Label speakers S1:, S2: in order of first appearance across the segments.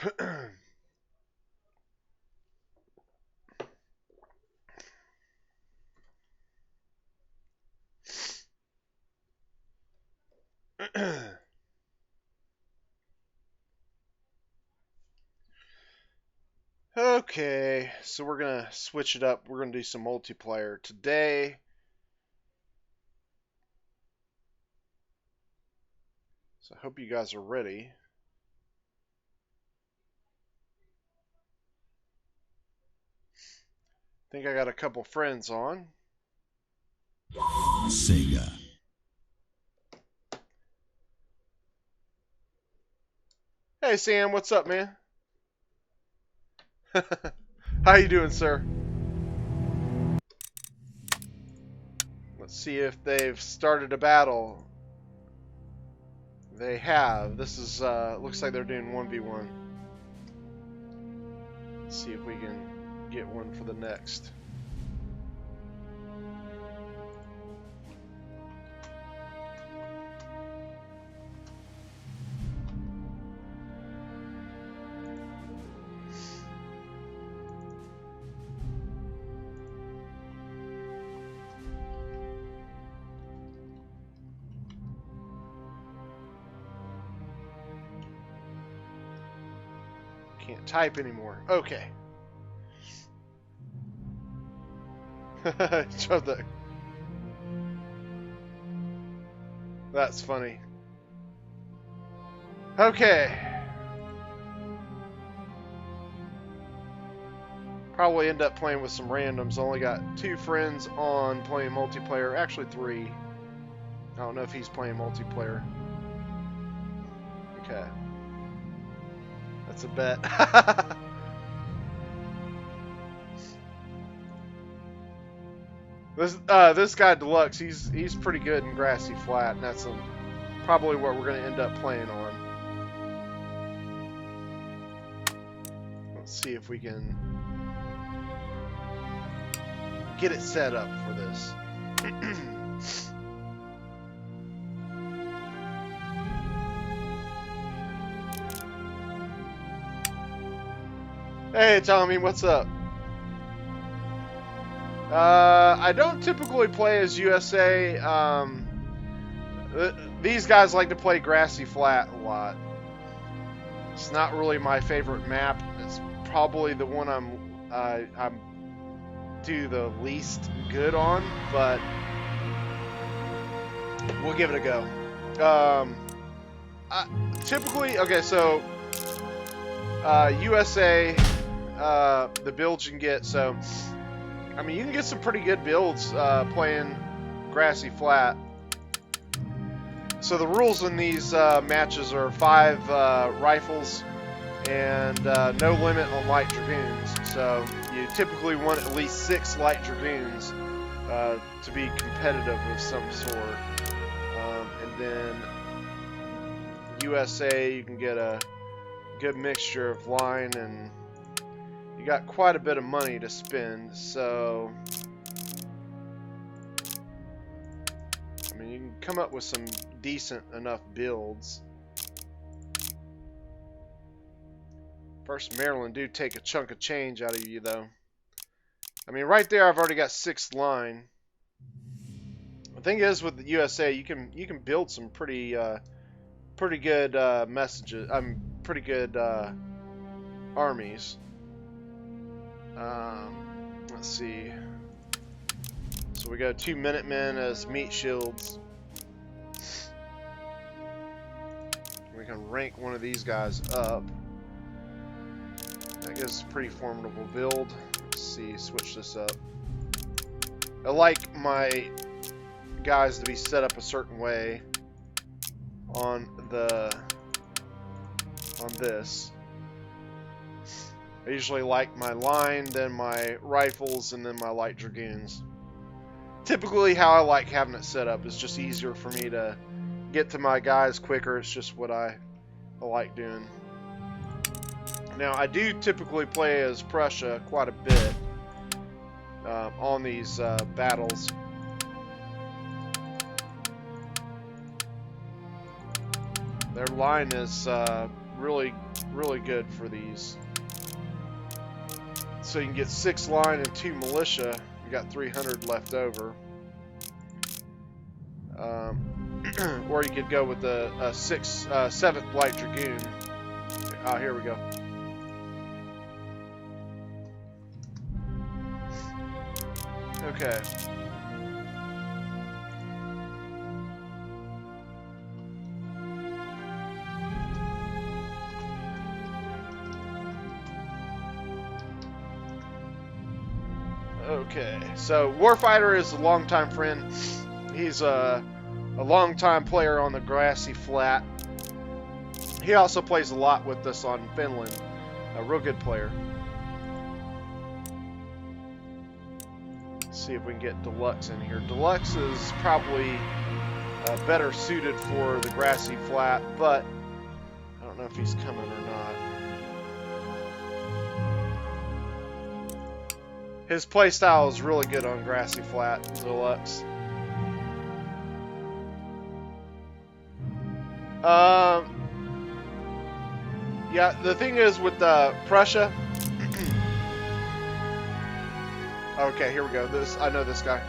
S1: Okay, so we're gonna switch it up. We're gonna do some multiplayer today. So I hope you guys are ready. Think I got a couple friends on.
S2: Sega.
S1: Hey Sam, what's up, man? How you doing, sir? Let's see if they've started a battle. They have. This is looks like they're doing 1v1. Let's see if we can get one for the next. Can't type anymore. Okay. That's funny. Okay. Probably end up playing with some randoms. Only got 2 friends on playing multiplayer. Actually 3. I don't know if he's playing multiplayer. Okay. That's a bet. This guy Deluxe, he's pretty good in Grassy Flat, and that's probably what we're gonna end up playing on. Let's see if we can get it set up for this. Hey Tommy, what's up? I don't typically play as USA. These guys like to play Grassy Flat a lot. It's not really my favorite map. It's probably the one I'm do the least good on, but we'll give it a go. Typically, okay, so USA, the builds you can get, so I mean, you can get some pretty good builds playing Grassy Flat. So the rules in these matches are 5 rifles and no limit on light dragoons. So you typically want at least 6 light dragoons to be competitive of some sort. And then USA, you can get a good mixture of line, and you got quite a bit of money to spend. So I mean, you can come up with some decent enough builds. First Maryland do take a chunk of change out of you, though. I mean, right there, I've already got 6 line. The thing is, with the USA, you can build some pretty good messages. Pretty good armies. Let's see. So we got 2 Minutemen as meat shields. We can rank one of these guys up. That gives a pretty formidable build. Let's see, switch this up. I like my guys to be set up a certain way on this. I usually like my line, then my rifles, and then my light dragoons. Typically how I like having it set up. It's just easier for me to get to my guys quicker. It's just what I like doing. Now, I do typically play as Prussia quite a bit on these battles. Their line is really, really good for these. So you can get 6 line and 2 militia. You got 300 left over. Or you could go with the 7th Light Dragoon. Here we go. Okay. Okay, so Warfighter is a longtime friend. He's a longtime player on the Grassy Flat. He also plays a lot with us on Finland. A real good player. Let's see if we can get Deluxe in here. Deluxe is probably better suited for the Grassy Flat, but I don't know if he's coming or not. His playstyle is really good on Grassy Flat, Deluxe. Yeah, the thing is with Prussia. Okay, here we go. I know this guy.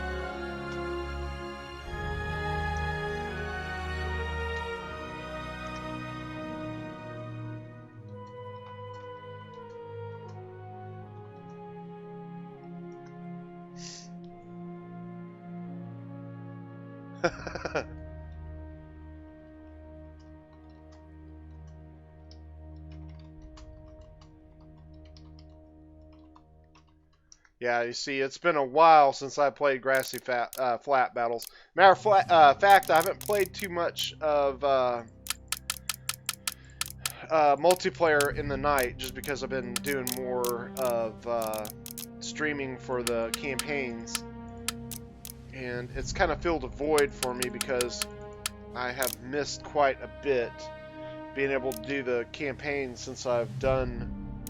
S1: Yeah, you see, it's been a while since I played Grassy Flat battles. Matter of fact, I haven't played too much of multiplayer in the night, just because I've been doing more of streaming for the campaigns. And it's kind of filled a void for me because I have missed quite a bit being able to do the campaign since I've done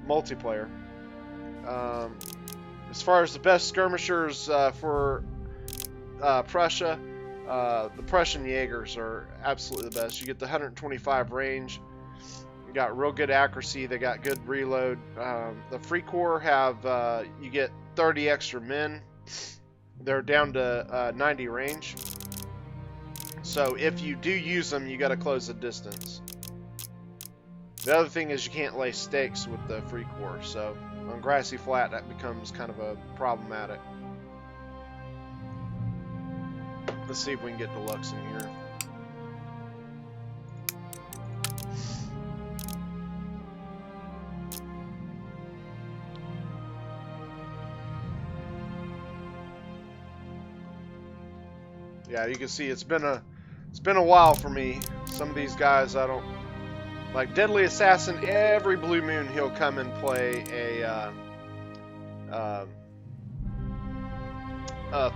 S1: multiplayer. As far as the best skirmishers for Prussia, the Prussian Jaegers are absolutely the best. You get the 125 range. You got real good accuracy. They got good reload. The Free Corps have you get 30 extra men. They're down to 90 range. So if you do use them, you got to close the distance. The other thing is you can't lay stakes with the Free Corps. So on Grassy Flat, that becomes kind of a problematic. Let's see if we can get Deluxe in here. Yeah, you can see it's been a while for me. Some of these guys I don't like. Deadly Assassin, every blue moon he'll come and play a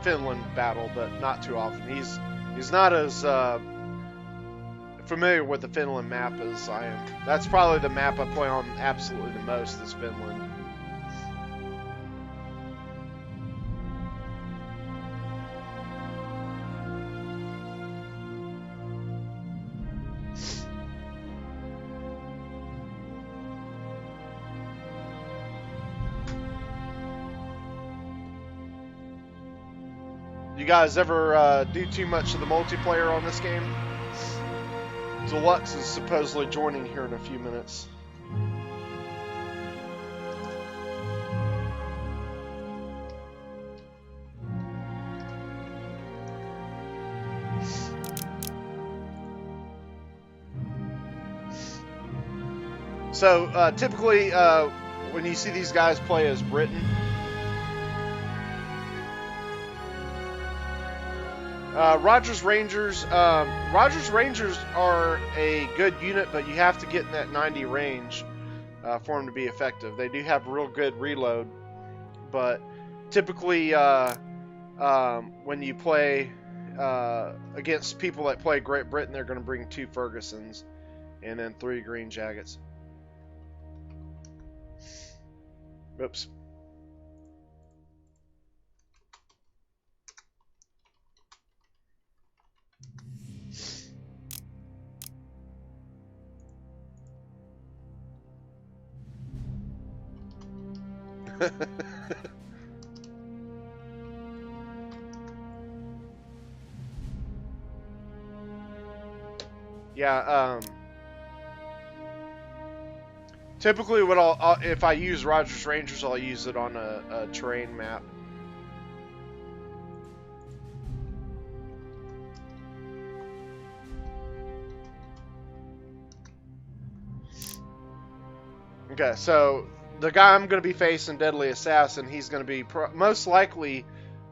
S1: Finland battle, but not too often. He's not as familiar with the Finland map as I am. That's probably the map I play on absolutely the most, is Finland. You guys ever do too much of the multiplayer on this game? Deluxe is supposedly joining here in a few minutes. So typically when you see these guys play as Britain, Rogers Rangers are a good unit, but you have to get in that 90 range for them to be effective. They do have real good reload, but typically when you play against people that play Great Britain, they're going to bring 2 Fergusons and then 3 Green Jackets. Oops. Yeah, typically what if I use Rogers Rangers, I'll use it on a terrain map. Okay, so the guy I'm going to be facing, Deadly Assassin, he's going to be most likely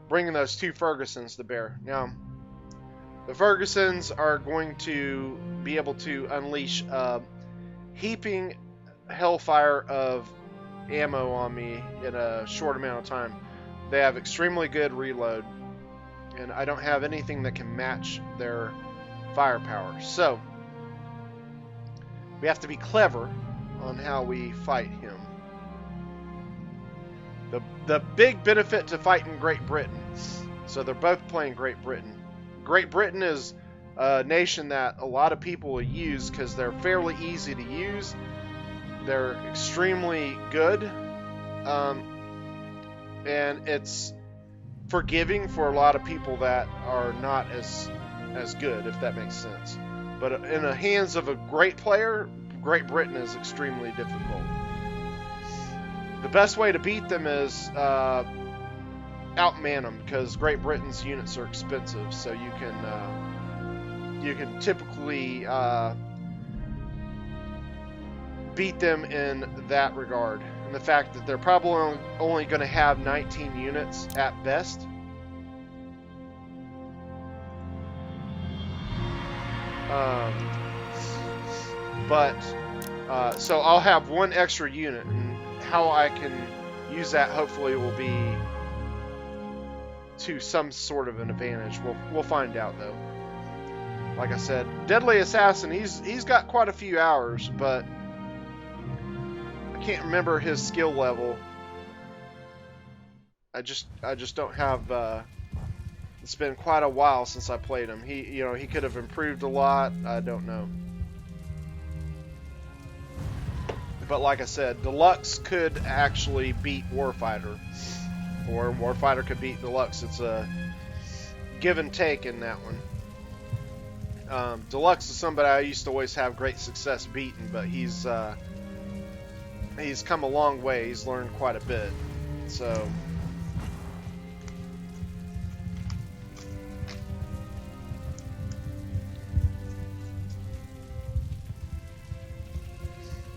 S1: bringing those 2 Fergusons to bear. Now, the Fergusons are going to be able to unleash heaping hellfire of ammo on me in a short amount of time. They have extremely good reload, and I don't have anything that can match their firepower. So, we have to be clever on how we fight him. The big benefit to fighting Great Britain, so they're both playing Great Britain. Great Britain is a nation that a lot of people will use because they're fairly easy to use. They're extremely good, and it's forgiving for a lot of people that are not as good, if that makes sense. But in the hands of a great player, Great Britain is extremely difficult. The best way to beat them is outman them, because Great Britain's units are expensive, so you can typically beat them in that regard. And the fact that they're probably only going to have 19 units at best. So I'll have 1 extra unit, and how I can use that hopefully will be to some sort of an advantage. We'll find out though. Like I said, Deadly Assassin, he's got quite a few hours, but I can't remember his skill level. I just don't have. It's been quite a while since I played him. He could have improved a lot. I don't know. But like I said, Deluxe could actually beat Warfighter, or Warfighter could beat Deluxe. It's a give and take in that one. Deluxe is somebody I used to always have great success beating, but he's come a long way. He's learned quite a bit. So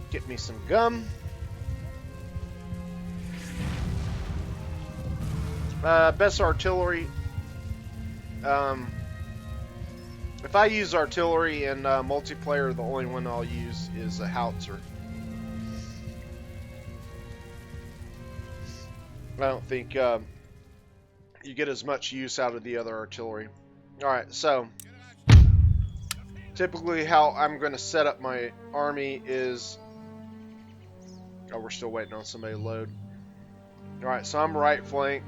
S1: get me some gum. Best artillery. If I use artillery in multiplayer, the only one I'll use is a howitzer. I don't think you get as much use out of the other artillery. Alright, so typically how I'm going to set up my army is... Oh, we're still waiting on somebody to load. Alright, so I'm right flank.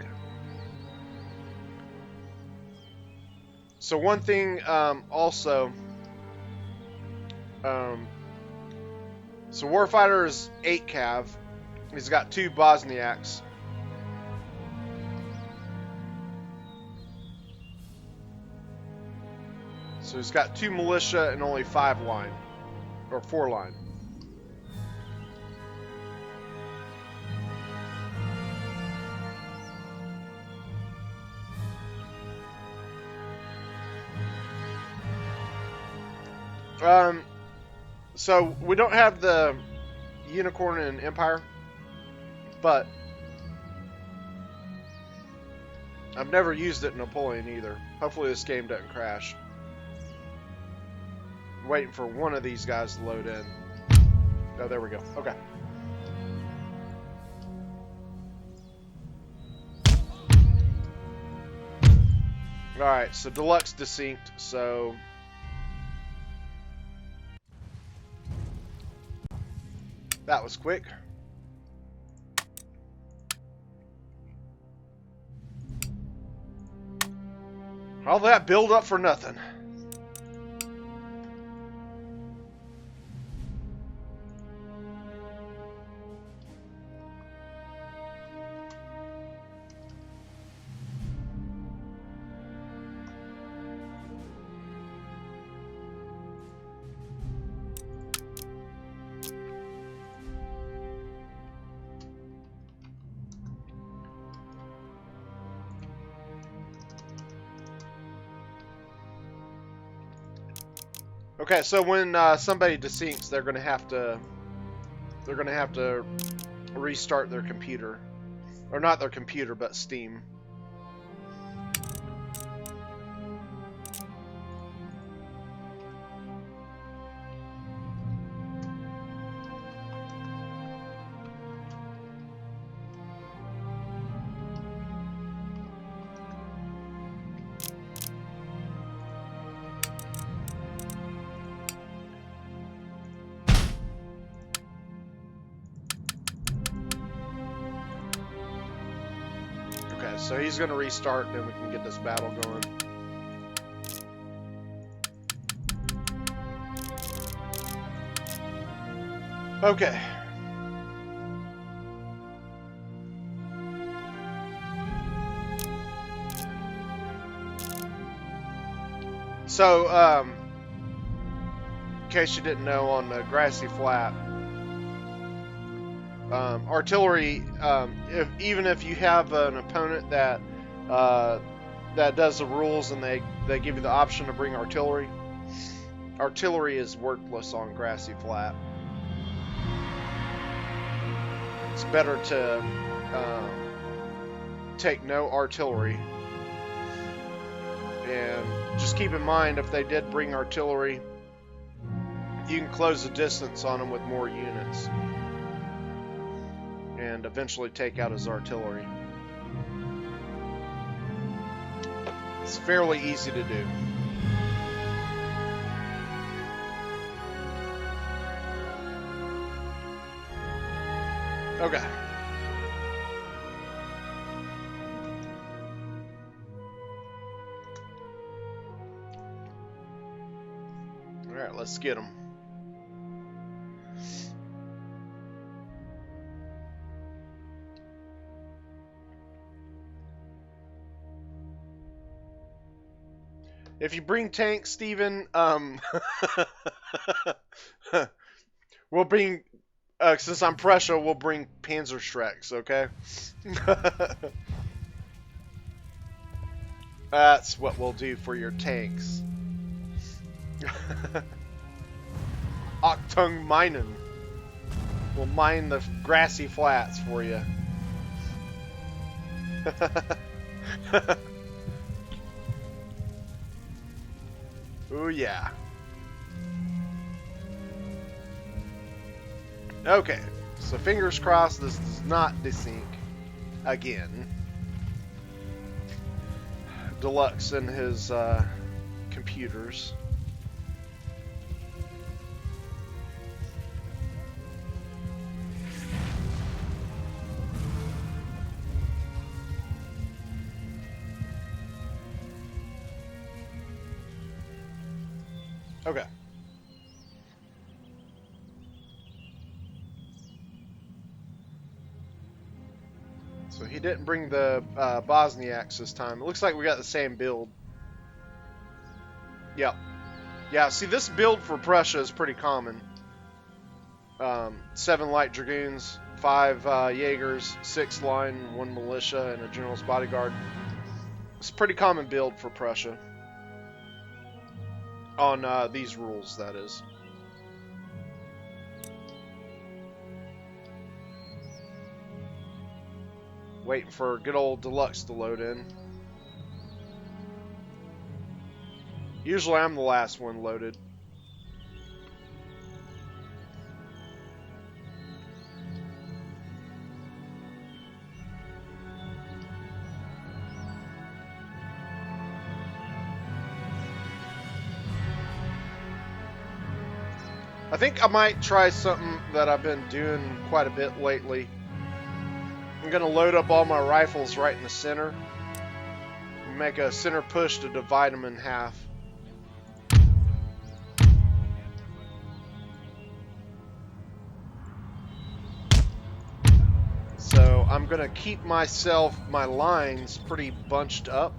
S1: So one thing also... so Warfighter is 8 cav. He's got 2 Bosniaks. So he's got 2 militia and only 5 line. Or 4 line. So we don't have the Unicorn in Empire, but I've never used it in Napoleon either. Hopefully this game doesn't crash. I'm waiting for one of these guys to load in. Oh, there we go. Okay. Alright, so Deluxe desynced, so... That was quick. All that build up for nothing. Okay, so when somebody desinks, they're gonna have to restart their computer, or not their computer, but Steam. So he's going to restart, and then we can get this battle going. Okay. So, in case you didn't know, on the Grassy Flat, artillery, even if you have an opponent that does the rules and they give you the option to bring artillery, artillery is worthless on Grassy Flat. It's better to take no artillery. And just keep in mind, if they did bring artillery, you can close the distance on them with more units and eventually take out his artillery. It's fairly easy to do. Okay. Alright, let's get him. If you bring tanks, Steven, we'll bring, since I'm Prussia, we'll bring Panzerschrecks, okay? That's what we'll do for your tanks. Achtung Minen. We'll mine the Grassy Flats for you. Ooh, yeah. Okay, so fingers crossed this does not desync again. Deluxe and his computers. Okay. So he didn't bring the Bosniaks this time. It looks like we got the same build. Yep. Yeah, see, this build for Prussia is pretty common. 7 light dragoons, 5 Jaegers, 6 line, 1 militia, and a general's bodyguard. It's a pretty common build for Prussia. On these rules, that is. Waiting for good old Deluxe to load in. Usually I'm the last one loaded. I think I might try something that I've been doing quite a bit lately. I'm going to load up all my rifles right in the center. Make a center push to divide them in half. So I'm going to keep my lines pretty bunched up.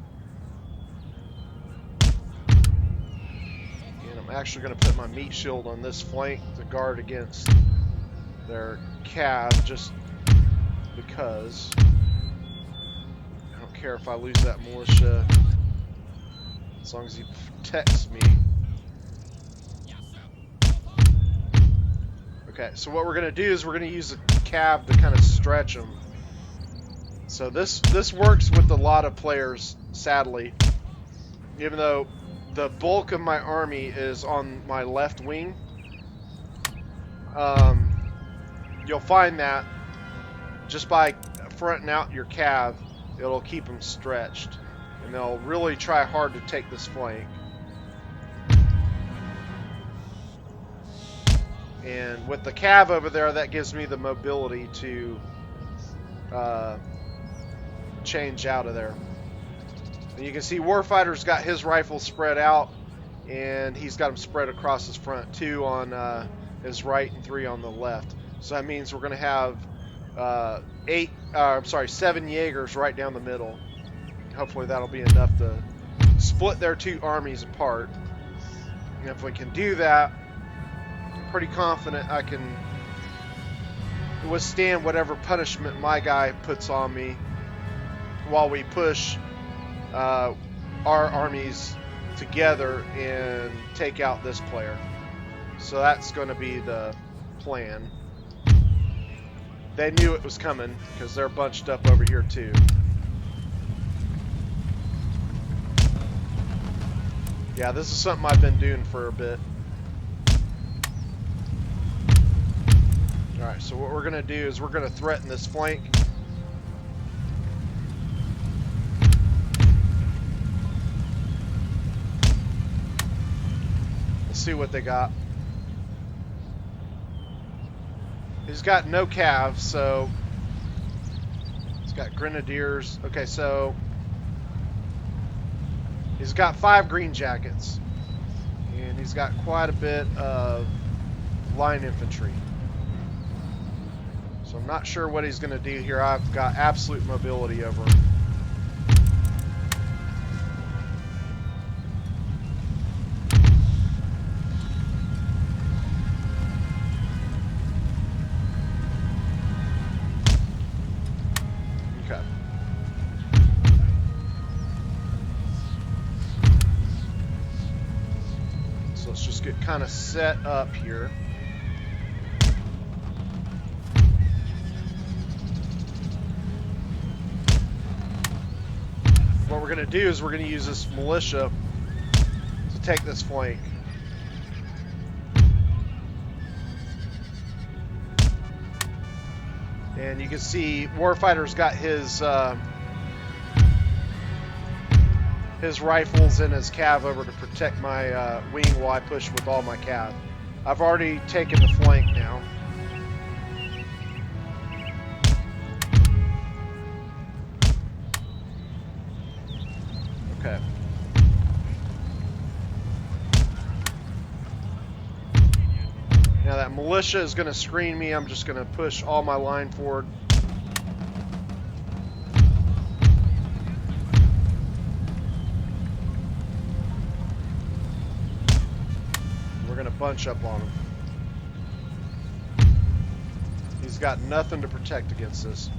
S1: I'm actually going to put my meat shield on this flank to guard against their cav, just because. I don't care if I lose that militia, as long as he protects me. Okay, so what we're going to do is we're going to use the cav to kind of stretch them. So this works with a lot of players, sadly. Even though the bulk of my army is on my left wing, you'll find that just by fronting out your cav, it'll keep them stretched. And they'll really try hard to take this flank. And with the cav over there, that gives me the mobility to change out of there. And you can see Warfighter's got his rifles spread out, and he's got them spread across his front, 2 on his right and 3 on the left. So that means we're going to have 7 Jaegers right down the middle. Hopefully that'll be enough to split their 2 armies apart. And if we can do that, I'm pretty confident I can withstand whatever punishment my guy puts on me while we push our armies together and take out this player. So that's going to be the plan. They knew it was coming because they're bunched up over here too. Yeah, this is something I've been doing for a bit. Alright, so what we're going to do is we're going to threaten this flank. Let's see what they got. He's got no calves, so he's got grenadiers. Okay, so he's got 5 green jackets, and he's got quite a bit of line infantry. So I'm not sure what he's going to do here. I've got absolute mobility over him. Okay. So let's just get kind of set up here. What we're going to do is we're going to use this militia to take this flank. And you can see Warfighter's got his rifles and his cav over to protect my wing while I push with all my cav. I've already taken the flank now. Okay. Now that militia is going to screen me. I'm just going to push all my line forward. We're going to bunch up on him. He's got nothing to protect against this.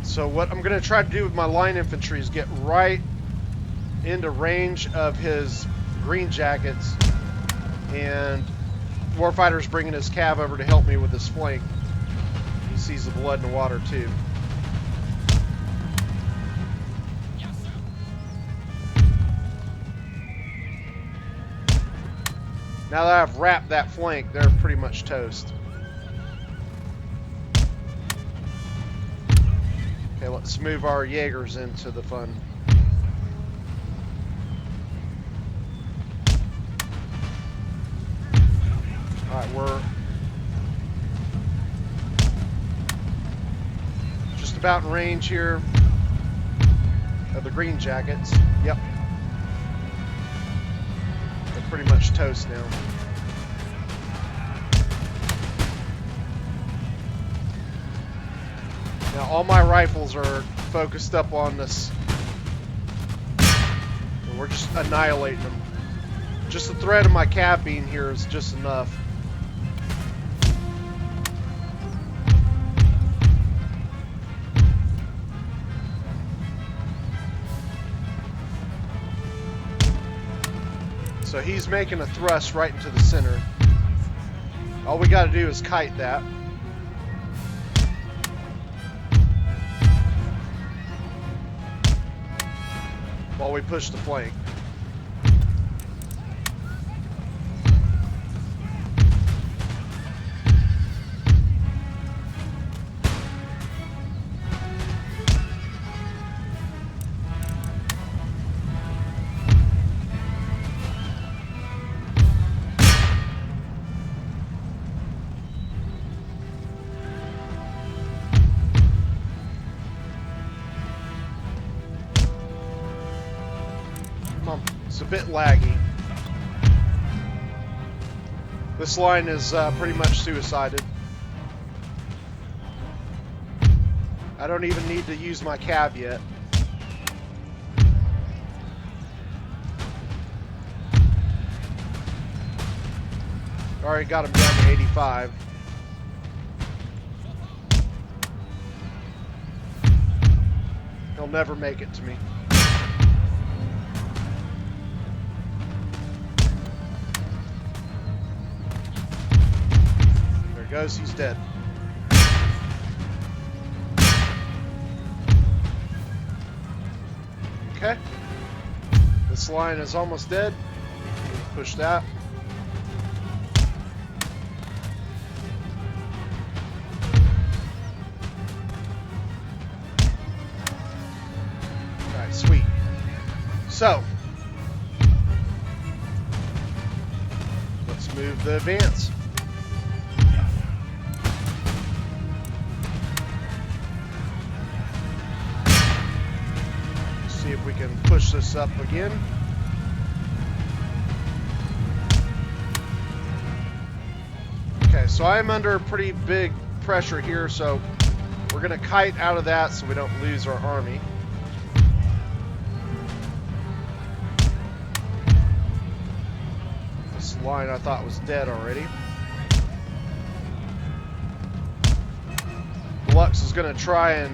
S1: So what I'm going to try to do with my line infantry is get right into range of his green jackets, and Warfighter's bringing his cav over to help me with this flank. He sees the blood in the water too. Now that I've wrapped that flank, they're pretty much toast. Okay, let's move our Jaegers into the fun. Alright, we're just about in range here of the green jackets. Yep. They're pretty much toast now. Now all my rifles are focused up on this. And we're just annihilating them. Just the threat of my cav being here is just enough. So he's making a thrust right into the center. All we got to do is kite that. While we push the flank. It's a bit laggy. This line is pretty much suicided. I don't even need to use my cab yet. Already got him down to 85. He'll never make it to me. Goes, he's dead. Okay. This line is almost dead. Push that. Alright, sweet. So, let's move the advance. See if we can push this up again. Okay, so I'm under pretty big pressure here, so we're going to kite out of that so we don't lose our army. This line I thought was dead already. Lux is going to try and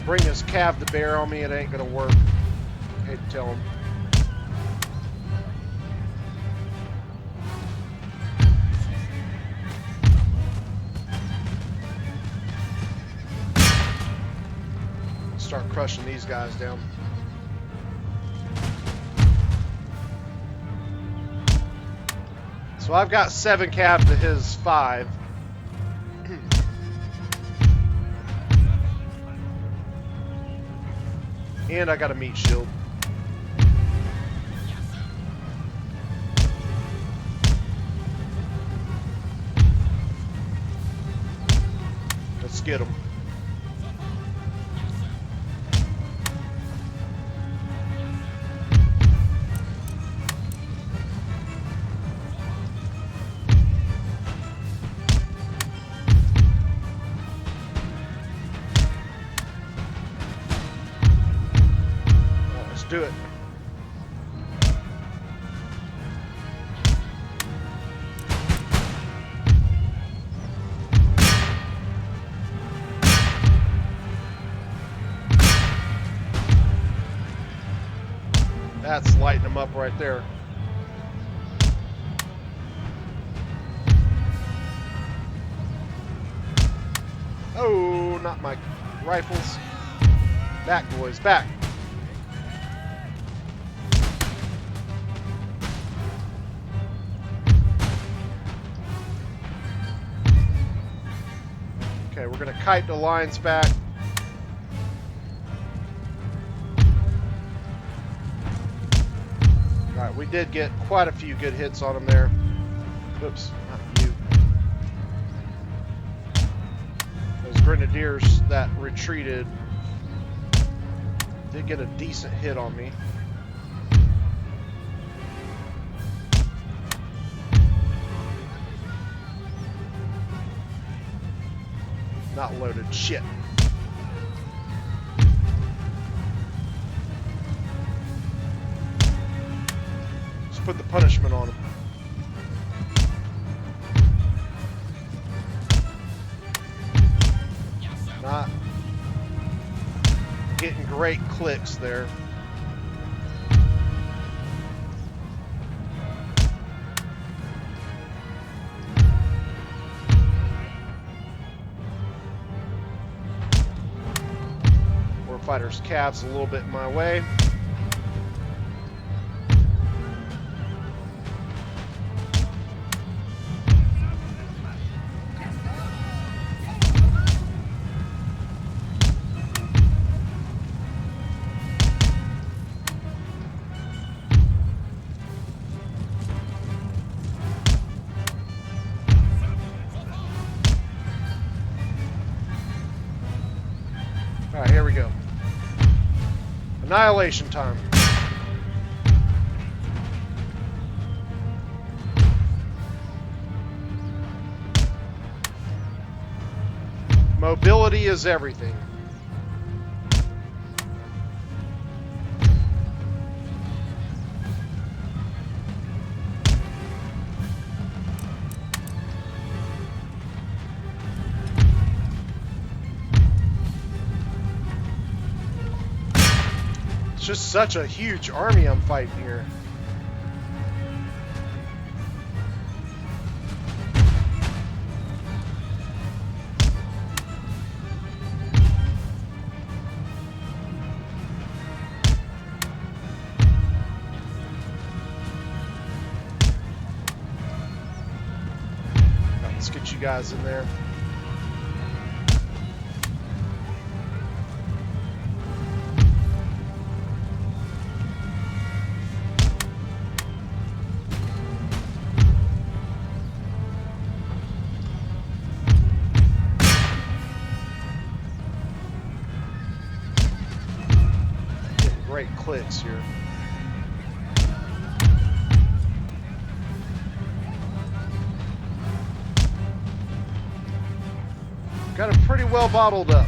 S1: bring his cav to bear on me. It ain't gonna work. I hate to tell him. Start crushing these guys down. So I've got 7 cav to his 5. And I got a meat shield. Let's get him. Do it. That's lighting them up right there. Oh, not my rifles. Back, boys, back. Okay, we're going to kite the lines back. Alright, we did get quite a few good hits on them there. Oops, not you. Those grenadiers that retreated did get a decent hit on me. Not loaded. Shit. Let's put the punishment on them. Not getting great clicks there. Warfighter's cav's a little bit in my way. Alright, here we go. Annihilation time. Mobility is everything. It's just such a huge army I'm fighting here. Let's get you guys in there. Great clicks here. Got him pretty well bottled up.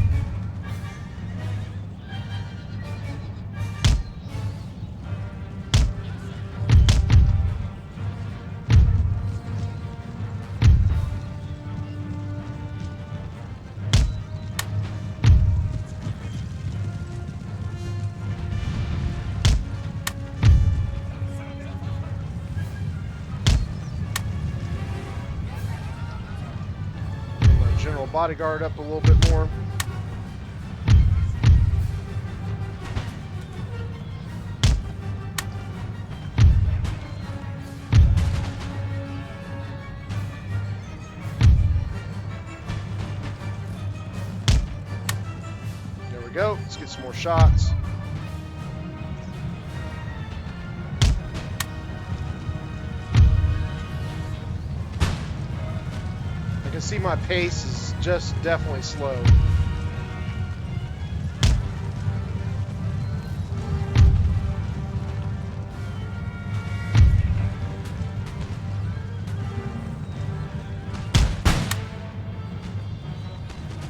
S1: General bodyguard up a little bit more. There we go. Let's get some more shots. I can see my pace is just definitely slow.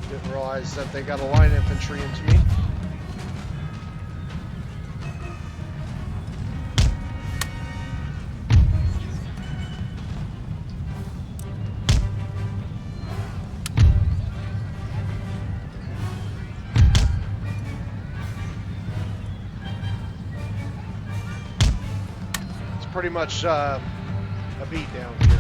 S1: Didn't realize that they got a line infantry into me. Pretty much a beat down here.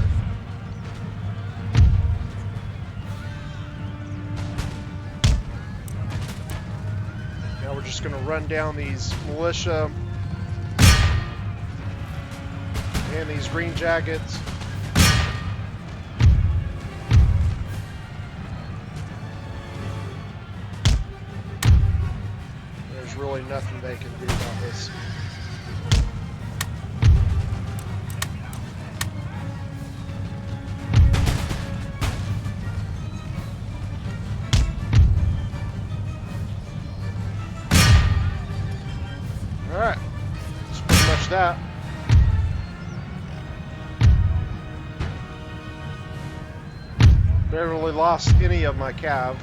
S1: Now we're just going to run down these militia and these green jackets. There's really nothing they can do about this. Alright, that's pretty much that. Barely lost any of my cav.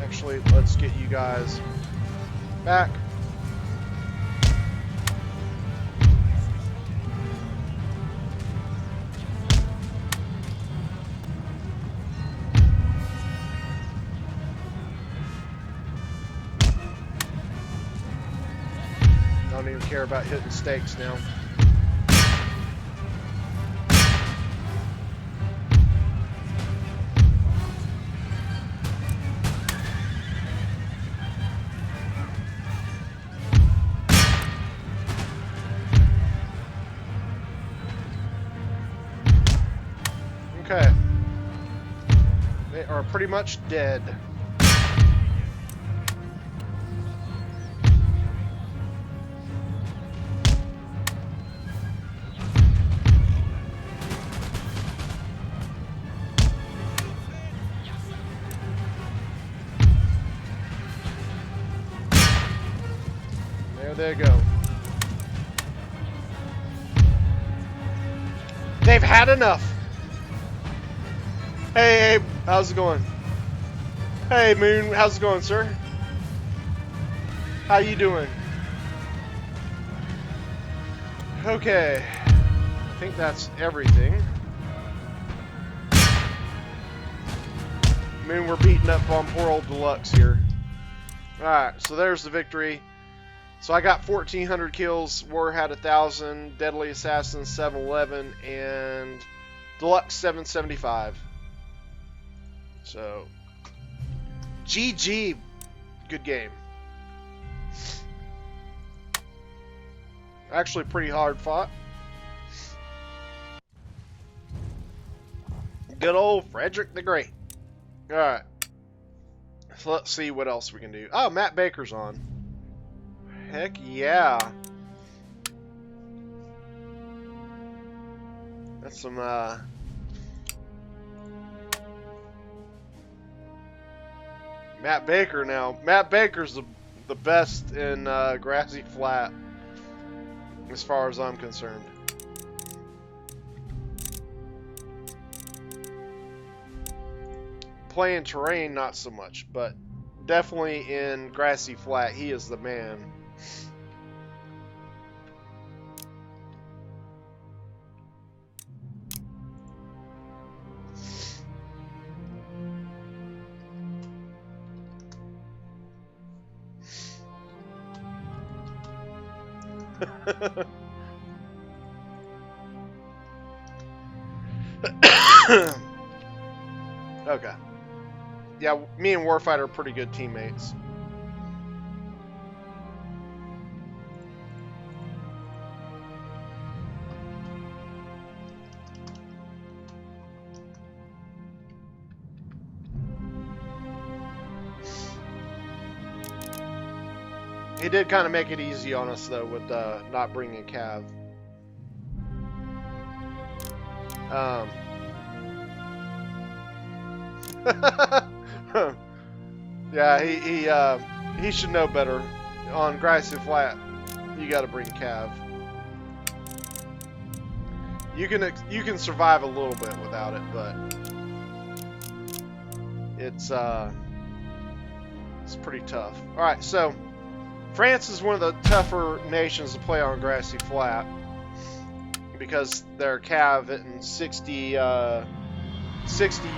S1: Actually, let's get you guys back. don't even care about hitting stakes now. Okay. They are pretty much dead. There they go. They've had enough. Hey, how's it going? Hey, Moon, how's it going, sir? How you doing? Okay, I think that's everything. Moon, we're beating up on poor old Deluxe here. Alright, so there's the victory. So I got 1,400 kills, War had 1,000, Deadly Assassin 711, and Deluxe 775. So, GG, good game. Actually pretty hard fought. Good old Frederick the Great. Alright. So let's see what else we can do. Oh, Matt Baker's on. Heck yeah. That's some, Matt Baker now. Matt Baker's the best in Grassy Flat, as far as I'm concerned. Playing terrain, not so much, but definitely in Grassy Flat, he is the man. Okay. Yeah, me and Warfighter are pretty good teammates. He did kind of make it easy on us, though, with not bringing Cav. Yeah, he should know better. On Grassy Flat, you got to bring Cav. You can survive a little bit without it, but it's pretty tough. All right, so France is one of the tougher nations to play on Grassy Flat because they're Cav hitting 60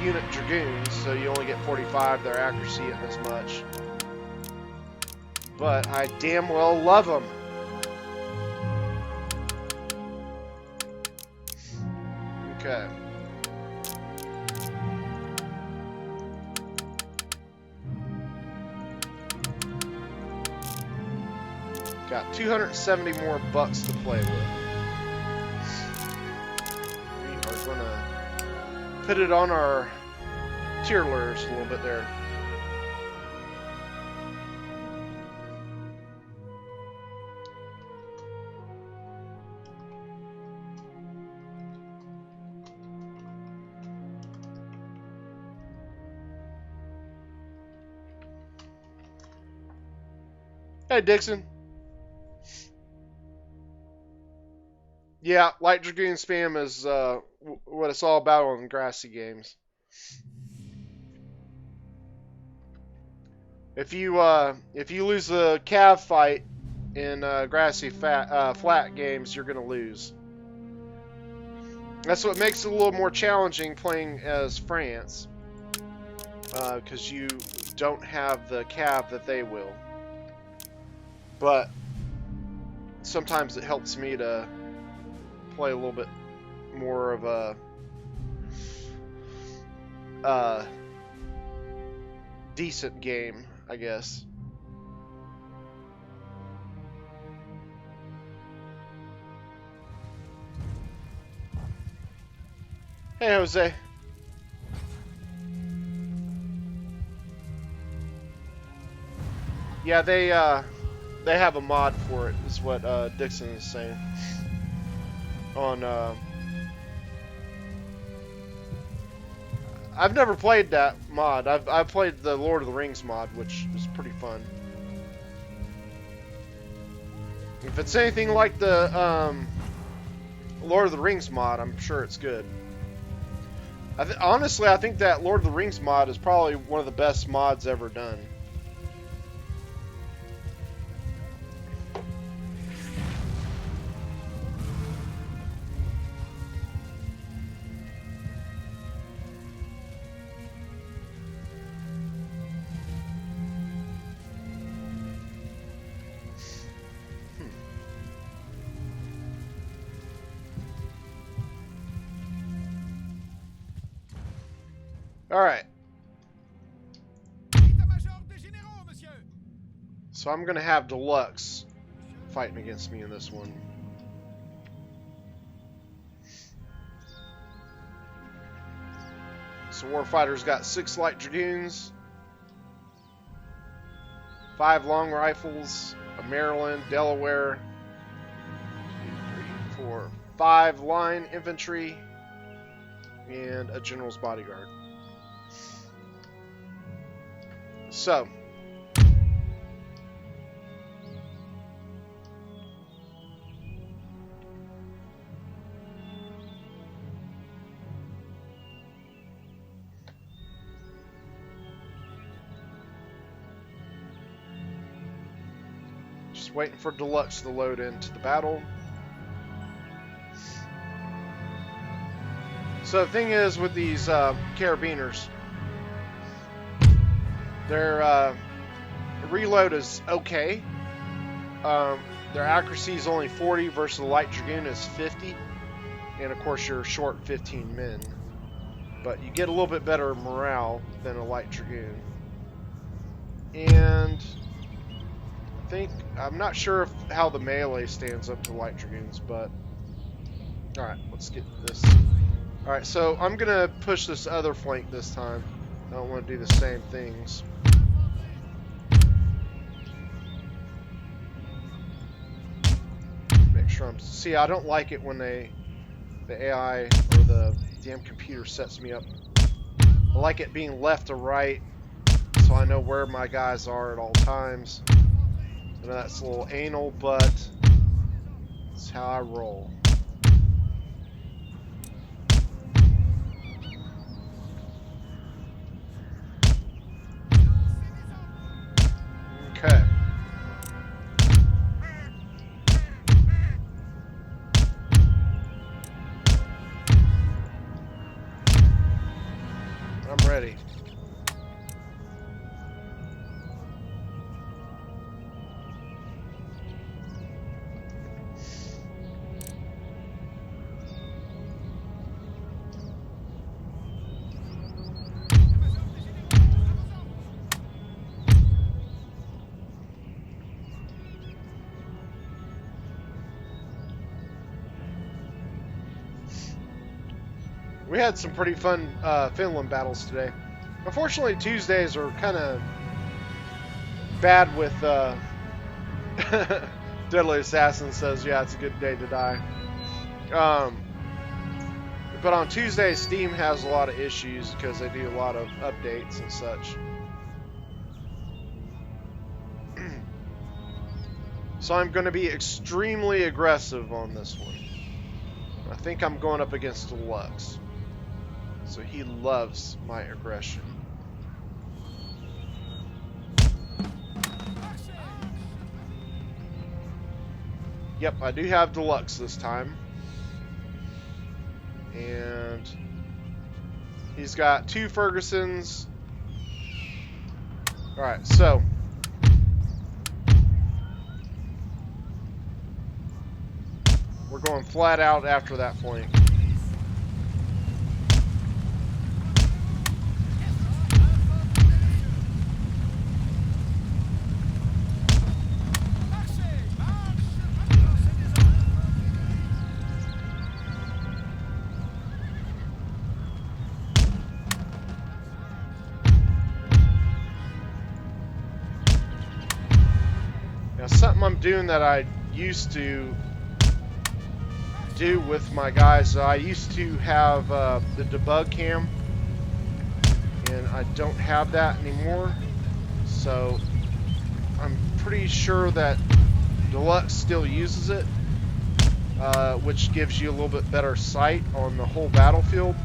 S1: unit Dragoons, so you only get 45. Their accuracy isn't as much. But I damn well love them. Okay. Got 270 more bucks to play with. We are gonna put it on our tier lures a little bit there. Hey, Dixon. Yeah, Light Dragoon spam is what it's all about on Grassy games. If you lose a Cav fight in Grassy Flat games, you're gonna lose. That's what makes it a little more challenging playing as France, because you don't have the Cav that they will. But sometimes it helps me to play a little bit more of a decent game, I guess. Hey, Jose. Yeah, they have a mod for it, is what Dixon is saying. On I've never played that mod. I've played the Lord of the Rings mod, which was pretty fun. If it's anything like the Lord of the Rings mod, I'm sure it's good. Honestly, I think that Lord of the Rings mod is probably one of the best mods ever done. Alright. So I'm going to have Deluxe fighting against me in this one. So Warfighter's got 6 light dragoons, 5 long rifles, a Maryland, Delaware, 2, 3, 4, 5 line infantry, and a general's bodyguard. So, just waiting for Deluxe to load into the battle. So the thing is with these carabiners, their reload is okay. Their accuracy is only 40 versus the light dragoon is 50, and of course you're short 15 men. But you get a little bit better morale than a light dragoon. And I'm not sure how the melee stands up to light dragoons, but alright, let's get this. Alright, so I'm gonna push this other flank this time. I don't want to do the same things. Make sure I'm... See, I don't like it when the AI or the damn computer sets me up. I like it being left to right, so I know where my guys are at all times. I know that's a little anal, but it's how I roll. Okay. I'm ready. We had some pretty fun Finland battles today. Unfortunately, Tuesdays are kind of bad with... Deadly Assassin says, yeah, it's a good day to die. But on Tuesdays, Steam has a lot of issues because they do a lot of updates and such. So I'm going to be extremely aggressive on this one. I think I'm going up against Deluxe. So he loves my aggression. Yep, I do have Deluxe this time. And he's got 2 Fergusons. Alright, so We're going flat out after that flank. Now, something I'm doing that I used to do with my guys, I used to have the debug cam, and I don't have that anymore. So I'm pretty sure that Deluxe still uses it, which gives you a little bit better sight on the whole battlefield.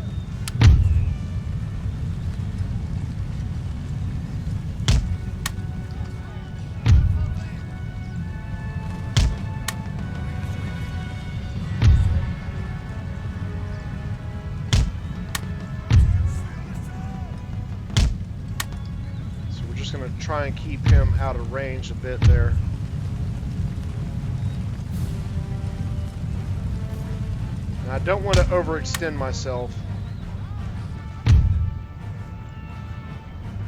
S1: Going to try and keep him out of range a bit there. And I don't want to overextend myself.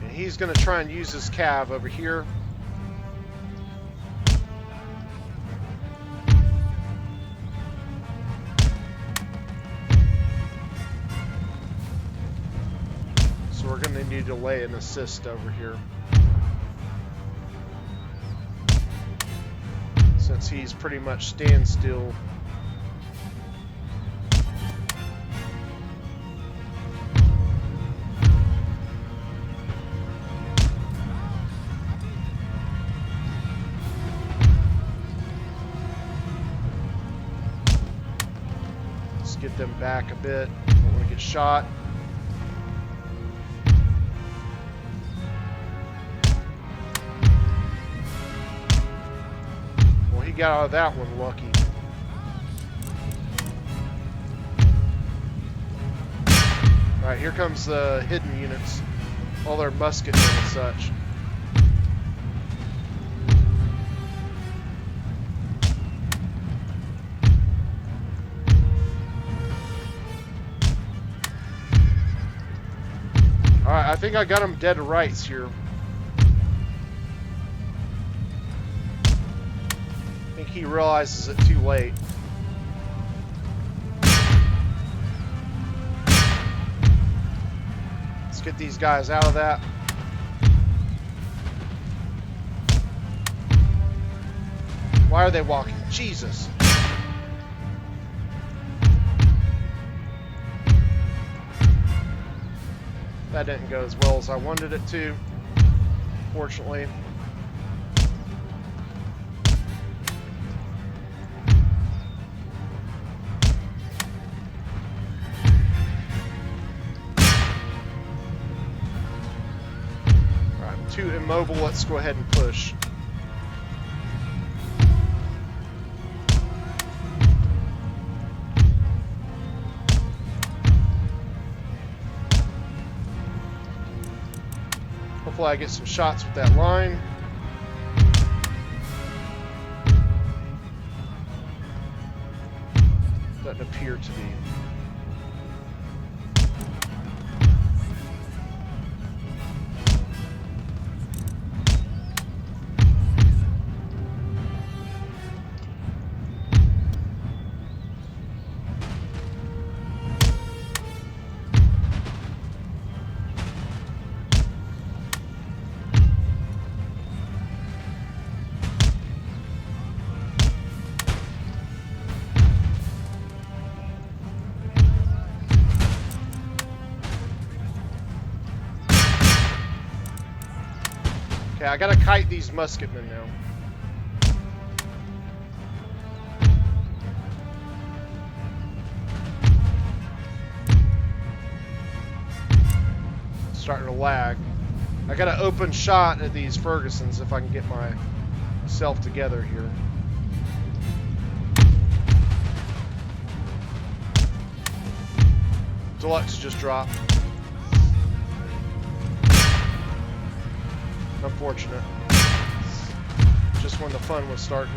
S1: And he's going to try and use his cav over here. So we're going to need to lay an assist over here. Since he's pretty much standstill. Let's get them back a bit. Don't want to get shot. Got out of that one lucky. Alright, here comes the hidden units. All their musketmen and such. Alright, I think I got them dead to rights here. He realizes it too late. Let's get these guys out of that. Why are they walking? Jesus. That didn't go as well as I wanted it to, fortunately. Too immobile, let's go ahead and push. Hopefully I get some shots with that line. Doesn't appear to be. Okay, I gotta kite these musketmen now. It's starting to lag. I got an open shot at these Fergusons if I can get myself together here. Deluxe just dropped. Unfortunate. Just when the fun was starting.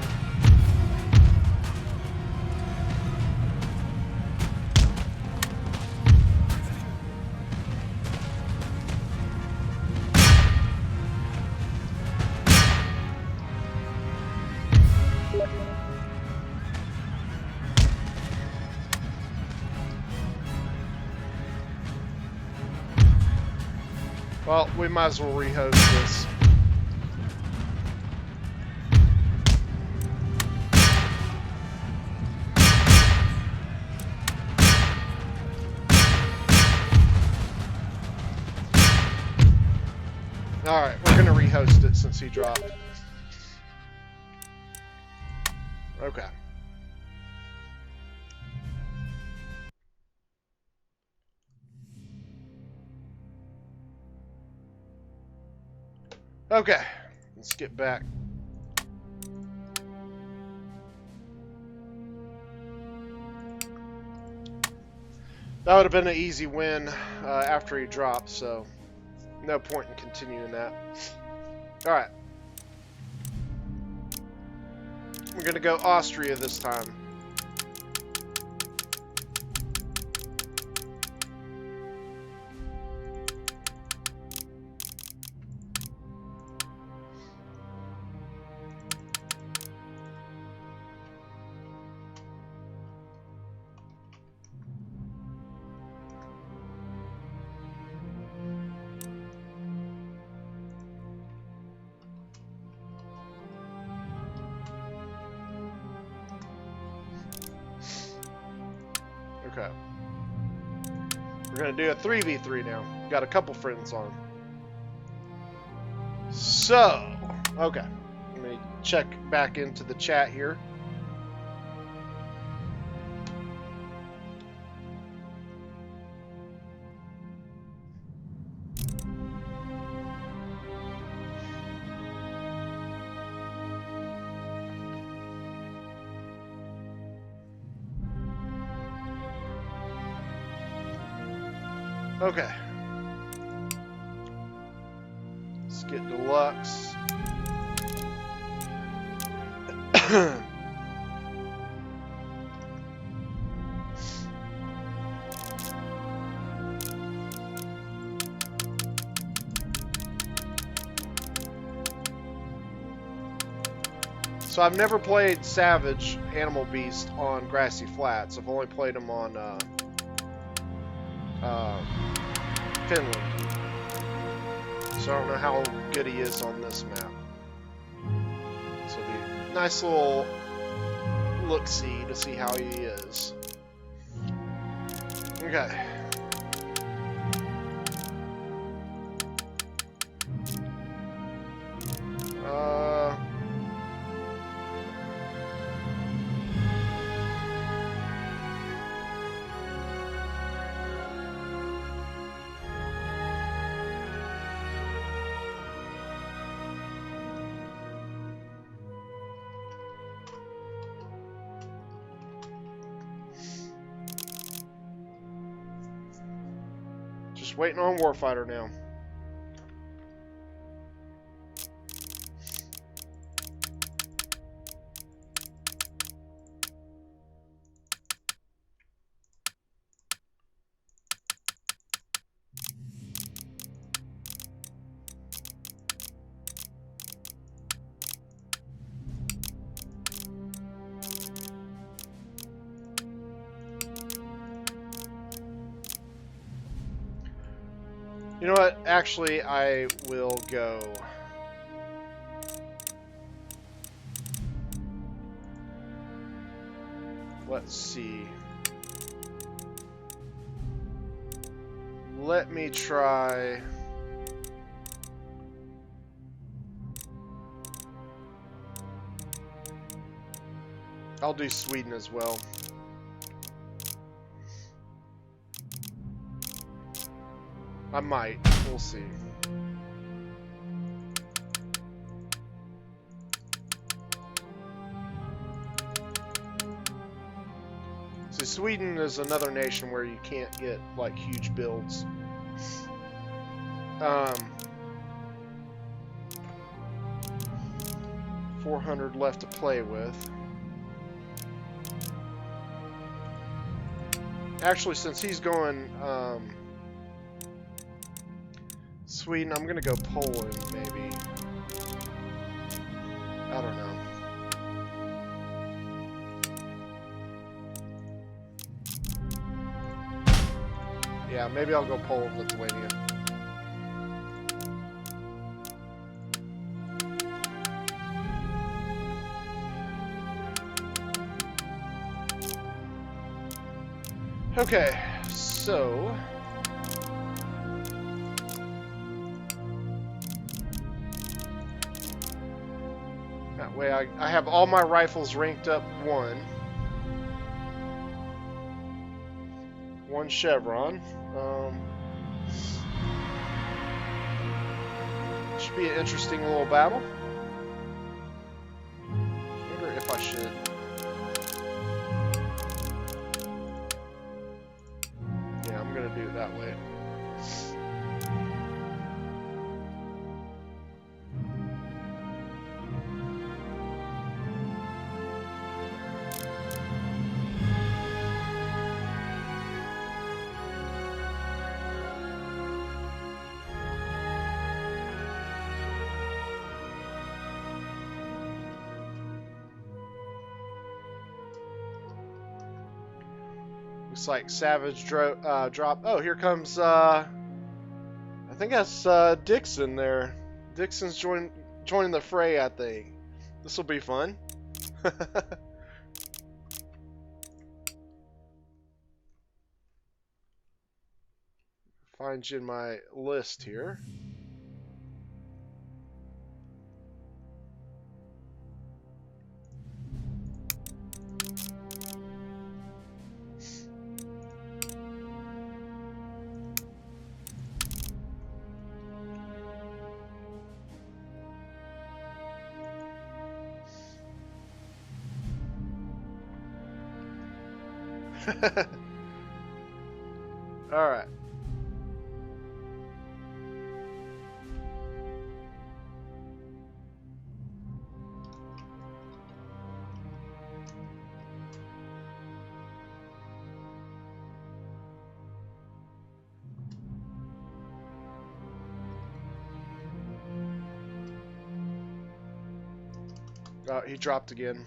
S1: Well, we might as well rehost this. Alright, we're gonna rehost it since he dropped. Okay. Okay, let's get back. That would have been an easy win after he dropped, so no point in continuing that. Alright. We're going to go Austria this time. Okay. We're going to do a 3v3 now. Got a couple friends on. So, okay. Let me check back into the chat here. Okay. Let's get deluxe. So I've never played Savage Animal Beast on Grassy Flats. I've only played them on Finland. So I don't know how good he is on this map. So it'll be a nice little look-see to see how he is. Okay. Just waiting on Warfighter now. You know what? Actually, I will go. Let's see. Let me try. I'll do Sweden as well. I might. We'll see. See, Sweden is another nation where you can't get like huge builds. 400 left to play with. Actually, since he's going Sweden, I'm gonna go Poland, maybe. I don't know. Yeah, maybe I'll go Poland, Lithuania. Okay, so that way I have all my rifles ranked up one chevron. Should be an interesting little battle. I wonder if I should. Yeah, I'm gonna do it that way. Looks like Savage drop. Oh, here comes, I think that's Dixon there. Dixon's joining the fray, I think. This will be fun. Find you in my list here. All right. Oh, he dropped again.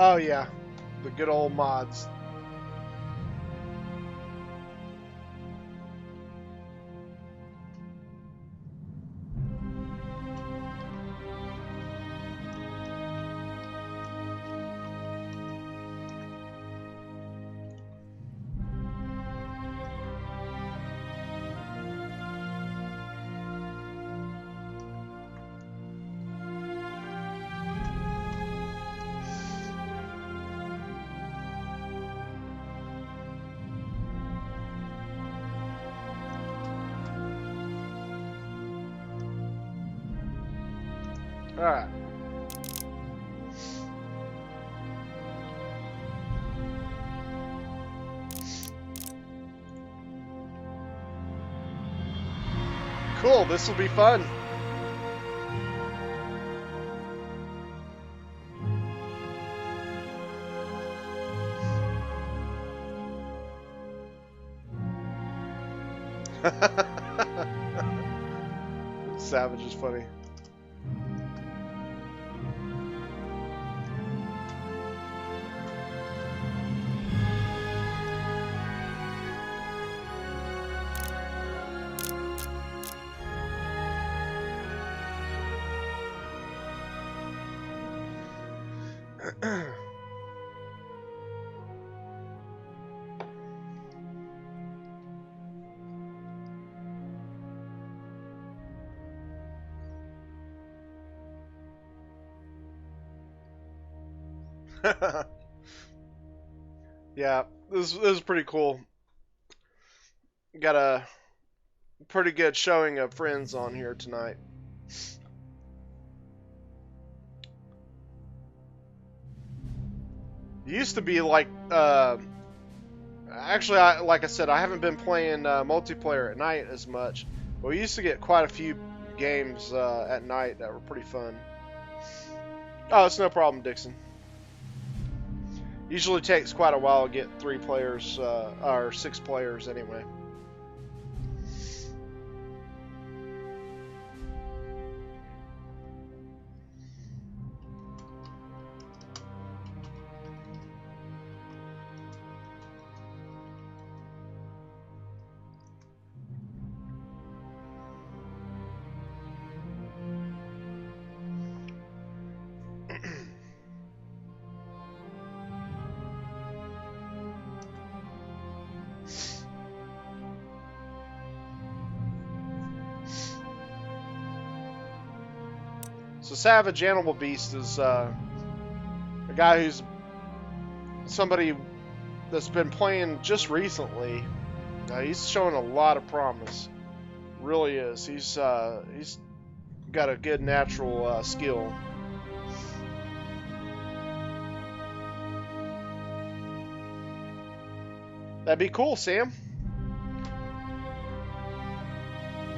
S1: Oh yeah, the good old mods. All right. Cool, this will be fun. Savage is funny. Yeah, this is pretty cool. Got a pretty good showing of friends on here tonight. It used to be like, actually, like I said, I haven't been playing multiplayer at night as much, but we used to get quite a few games at night that were pretty fun. Oh, it's no problem, Dixon. Usually takes quite a while to get 3 players, or 6 players anyway. So Savage Animal Beast is a guy who's somebody that's been playing just recently. He's showing a lot of promise. Really is. He's got a good natural skill. That'd be cool, Sam.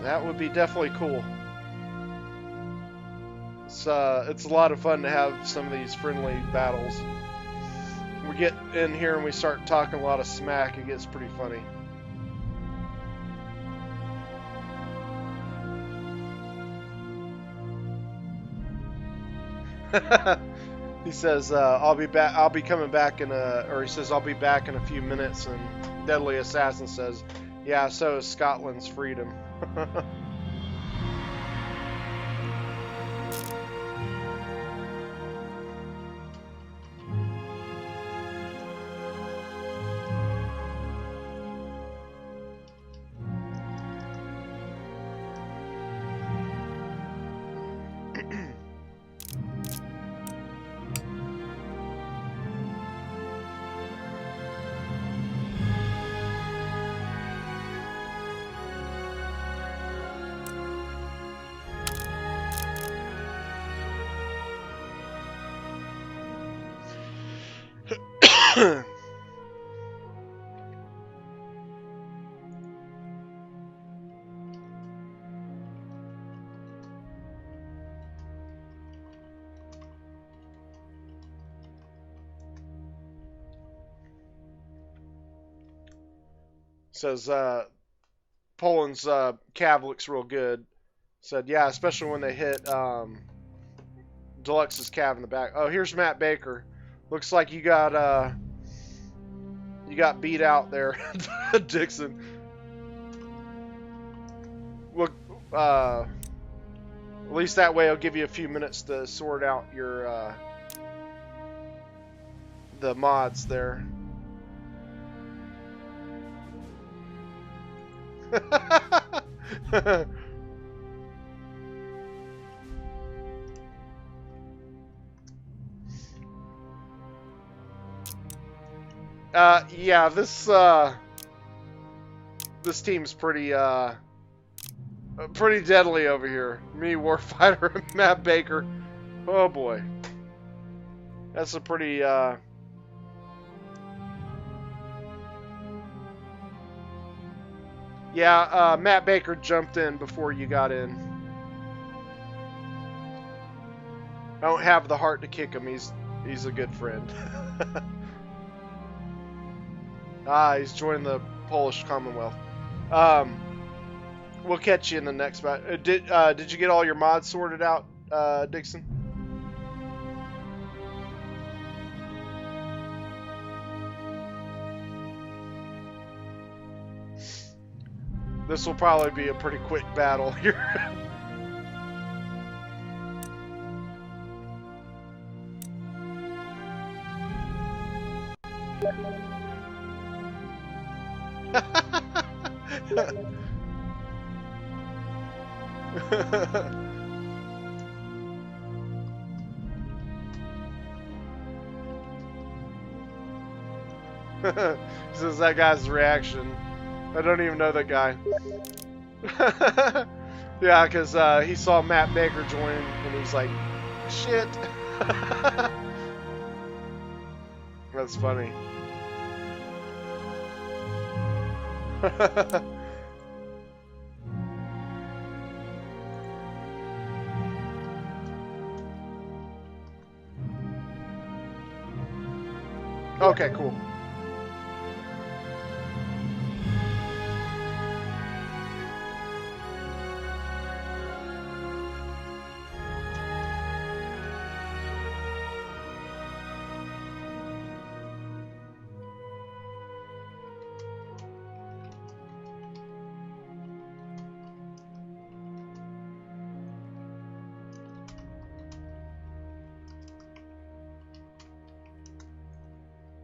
S1: That would be definitely cool. It's a lot of fun to have some of these friendly battles. We get in here and we start talking a lot of smack. It gets pretty funny. He says, "I'll be back. I'll be coming back in a," or he says, "I'll be back in a few minutes." And Deadly Assassin says, "Yeah, so is Scotland's freedom." Says Poland's cav looks real good. Said, yeah, especially when they hit Deluxe's cav in the back. Oh, here's Matt Baker. Looks like you got beat out there, Dixon. Look, at least that way it'll give you a few minutes to sort out your the mods there. Yeah, this team's pretty deadly over here. Me, Warfighter, and Matt Baker. Oh boy, that's a pretty yeah, Matt Baker jumped in before you got in. I don't have the heart to kick him. He's a good friend. He's joined the Polish Commonwealth. We'll catch you in the next batch. Did you get all your mods sorted out, Dixon? This will probably be a pretty quick battle here. This is that guy's reaction. I don't even know that guy. Yeah, because he saw Matt Baker join and he's like, shit. That's funny. Okay, cool.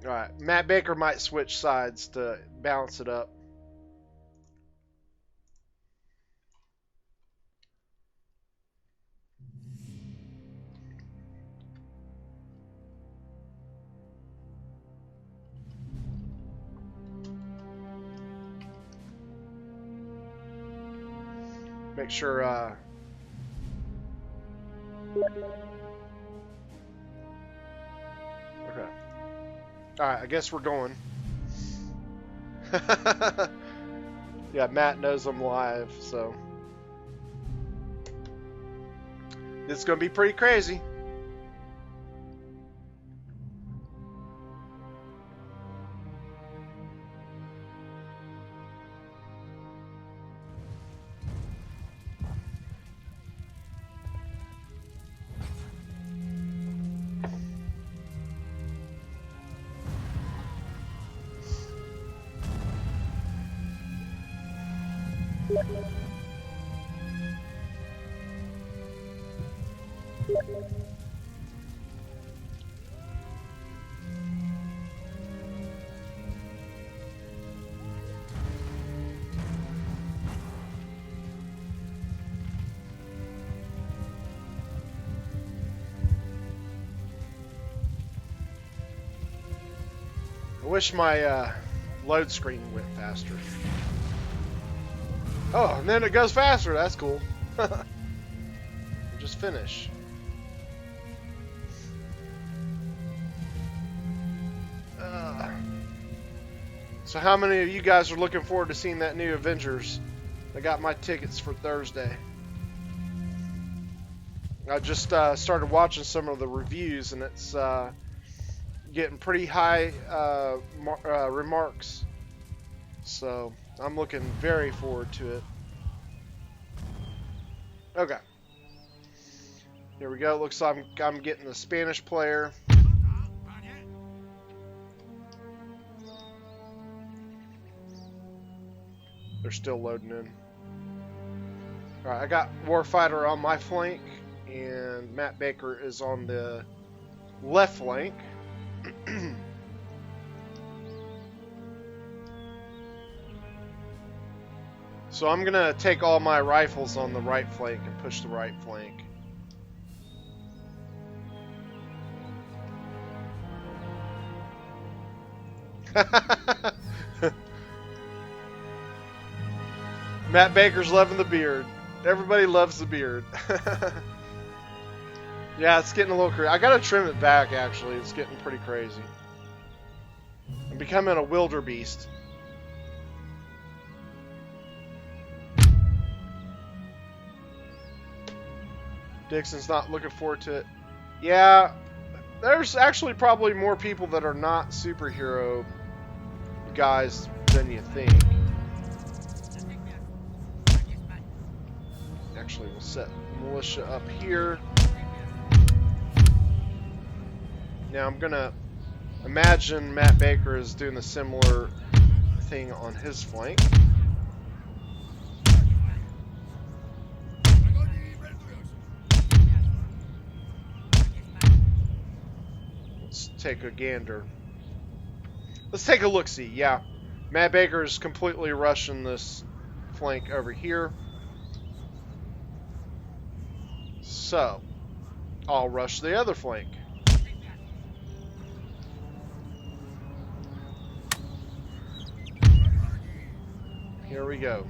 S1: Alright, Matt Baker might switch sides to balance it up. Make sure, okay. Alright, I guess we're going. Yeah, Matt knows I'm live, so this is gonna be pretty crazy. I wish my load screen went faster. Oh, and then it goes faster. That's cool. Just finish. So how many of you guys are looking forward to seeing that new Avengers? I got my tickets for Thursday. I just started watching some of the reviews, and it's getting pretty high remarks. So I'm looking very forward to it. Okay. Here we go. Looks like I'm getting the Spanish player. They're still loading in. Alright, I got Warfighter on my flank, and Matt Baker is on the left flank. So I'm gonna take all my rifles on the right flank and push the right flank. Matt Baker's loving the beard. Everybody loves the beard. Yeah, it's getting a little crazy. I gotta trim it back, actually. It's getting pretty crazy. I'm becoming a wildebeest. Dixon's not looking forward to it. Yeah, there's actually probably more people that are not superhero guys than you think. Actually, we'll set militia up here. Now I'm gonna imagine Matt Baker is doing a similar thing on his flank. Let's take a gander. Let's take a look-see. Yeah, Matt Baker is completely rushing this flank over here. So, I'll rush the other flank. Here we go.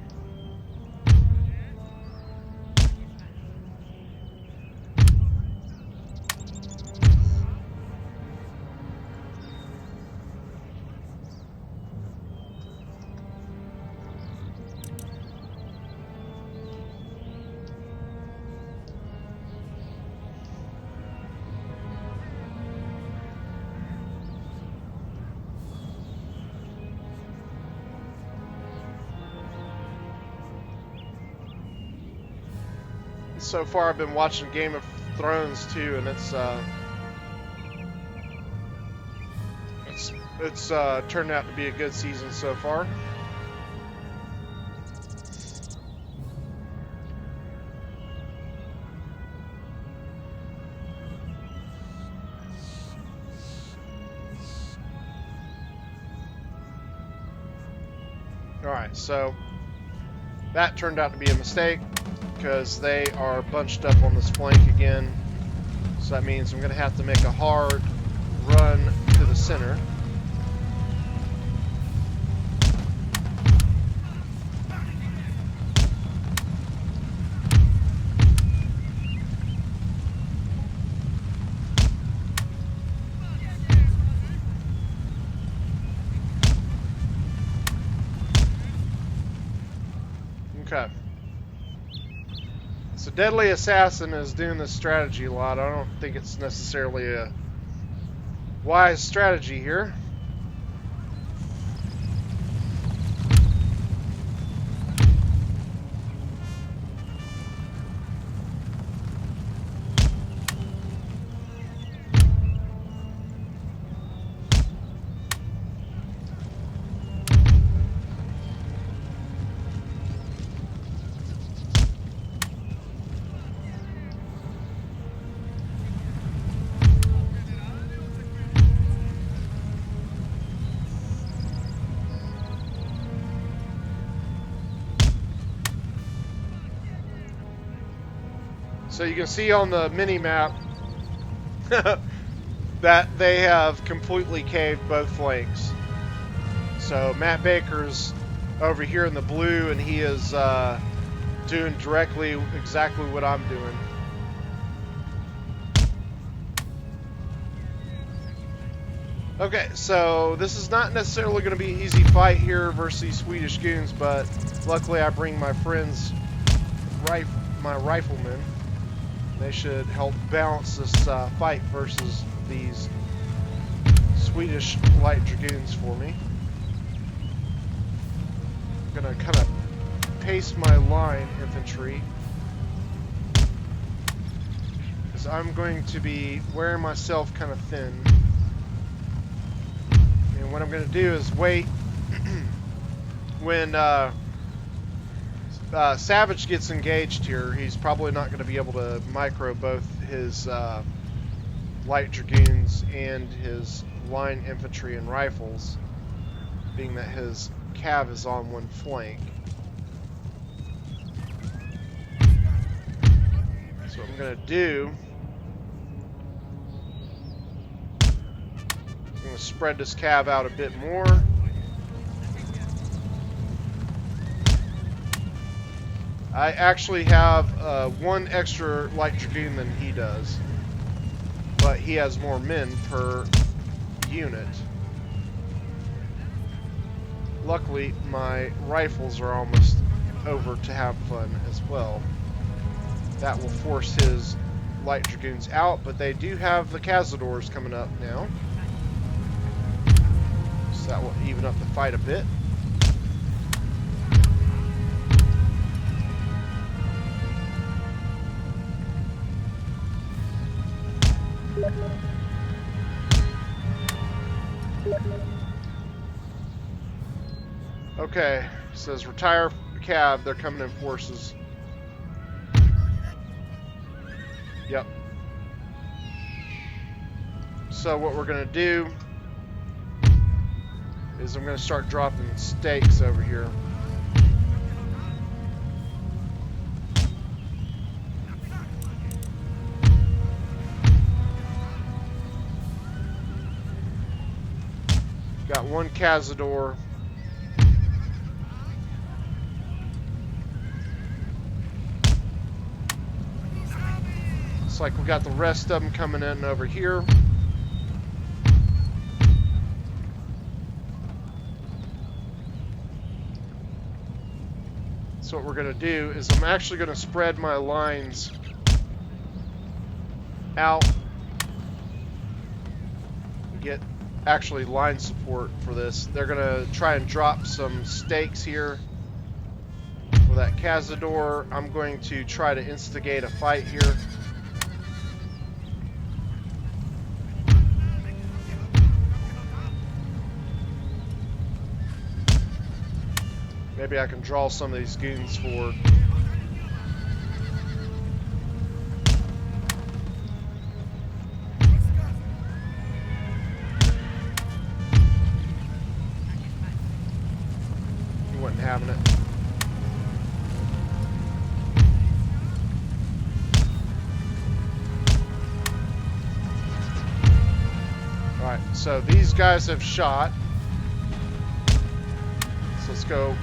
S1: So far, I've been watching Game of Thrones too, and it's turned out to be a good season so far. All right, so that turned out to be a mistake, because they are bunched up on this flank again. So that means I'm going to have to make a hard run to the center. Okay. So Deadly Assassin is doing this strategy a lot. I don't think it's necessarily a wise strategy here. So you can see on the mini-map that they have completely caved both flanks. So Matt Baker's over here in the blue, and he is doing directly exactly what I'm doing. Okay, so this is not necessarily going to be an easy fight here versus these Swedish goons, but luckily I bring my friends, my riflemen. They should help balance this fight versus these Swedish light dragoons for me. I'm going to kind of pace my line infantry, because I'm going to be wearing myself kind of thin. And what I'm going to do is wait when Savage gets engaged here. He's probably not going to be able to micro both his light dragoons and his line infantry and rifles, being that his cav is on one flank. So what I'm going to do, I'm going to spread this cav out a bit more. I actually have one extra light dragoon than he does, but he has more men per unit. Luckily, my rifles are almost over to have fun as well. That will force his light dragoons out, but they do have the Cazadors coming up now, so that will even up the fight a bit. Okay, it says retire cav, they're coming in forces. Yep. So what we're going to do is I'm going to start dropping stakes over here. Got one Cazador. Looks like we got the rest of them coming in over here. So what we're going to do is I'm actually going to spread my lines out. Get actually line support for this. They're going to try and drop some stakes here for that Cazador. I'm going to try to instigate a fight here. Maybe I can draw some of these goons forward. He wasn't having it. Alright, so these guys have shot. So let's go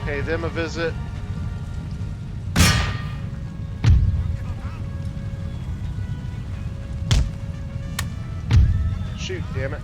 S1: pay them a visit. Shoot, damn it.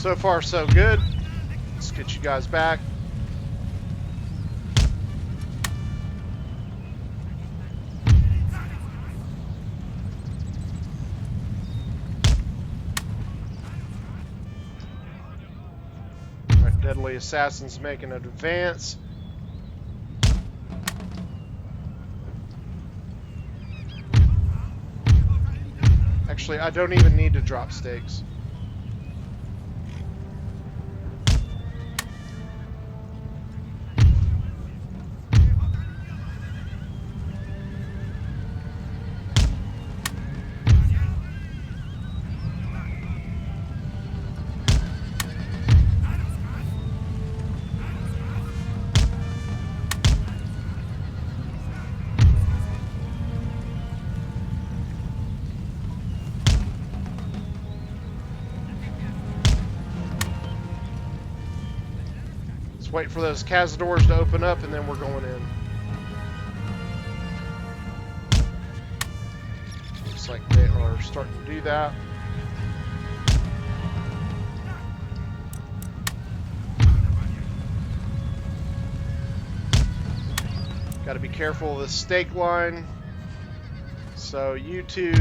S1: So far, so good. Let's get you guys back. Alright, Deadly Assassin's making an advance. Actually, I don't even need to drop stakes. Wait for those cazadors to open up and then we're going in. Looks like they are starting to do that. Got to be careful of the stake line. So you two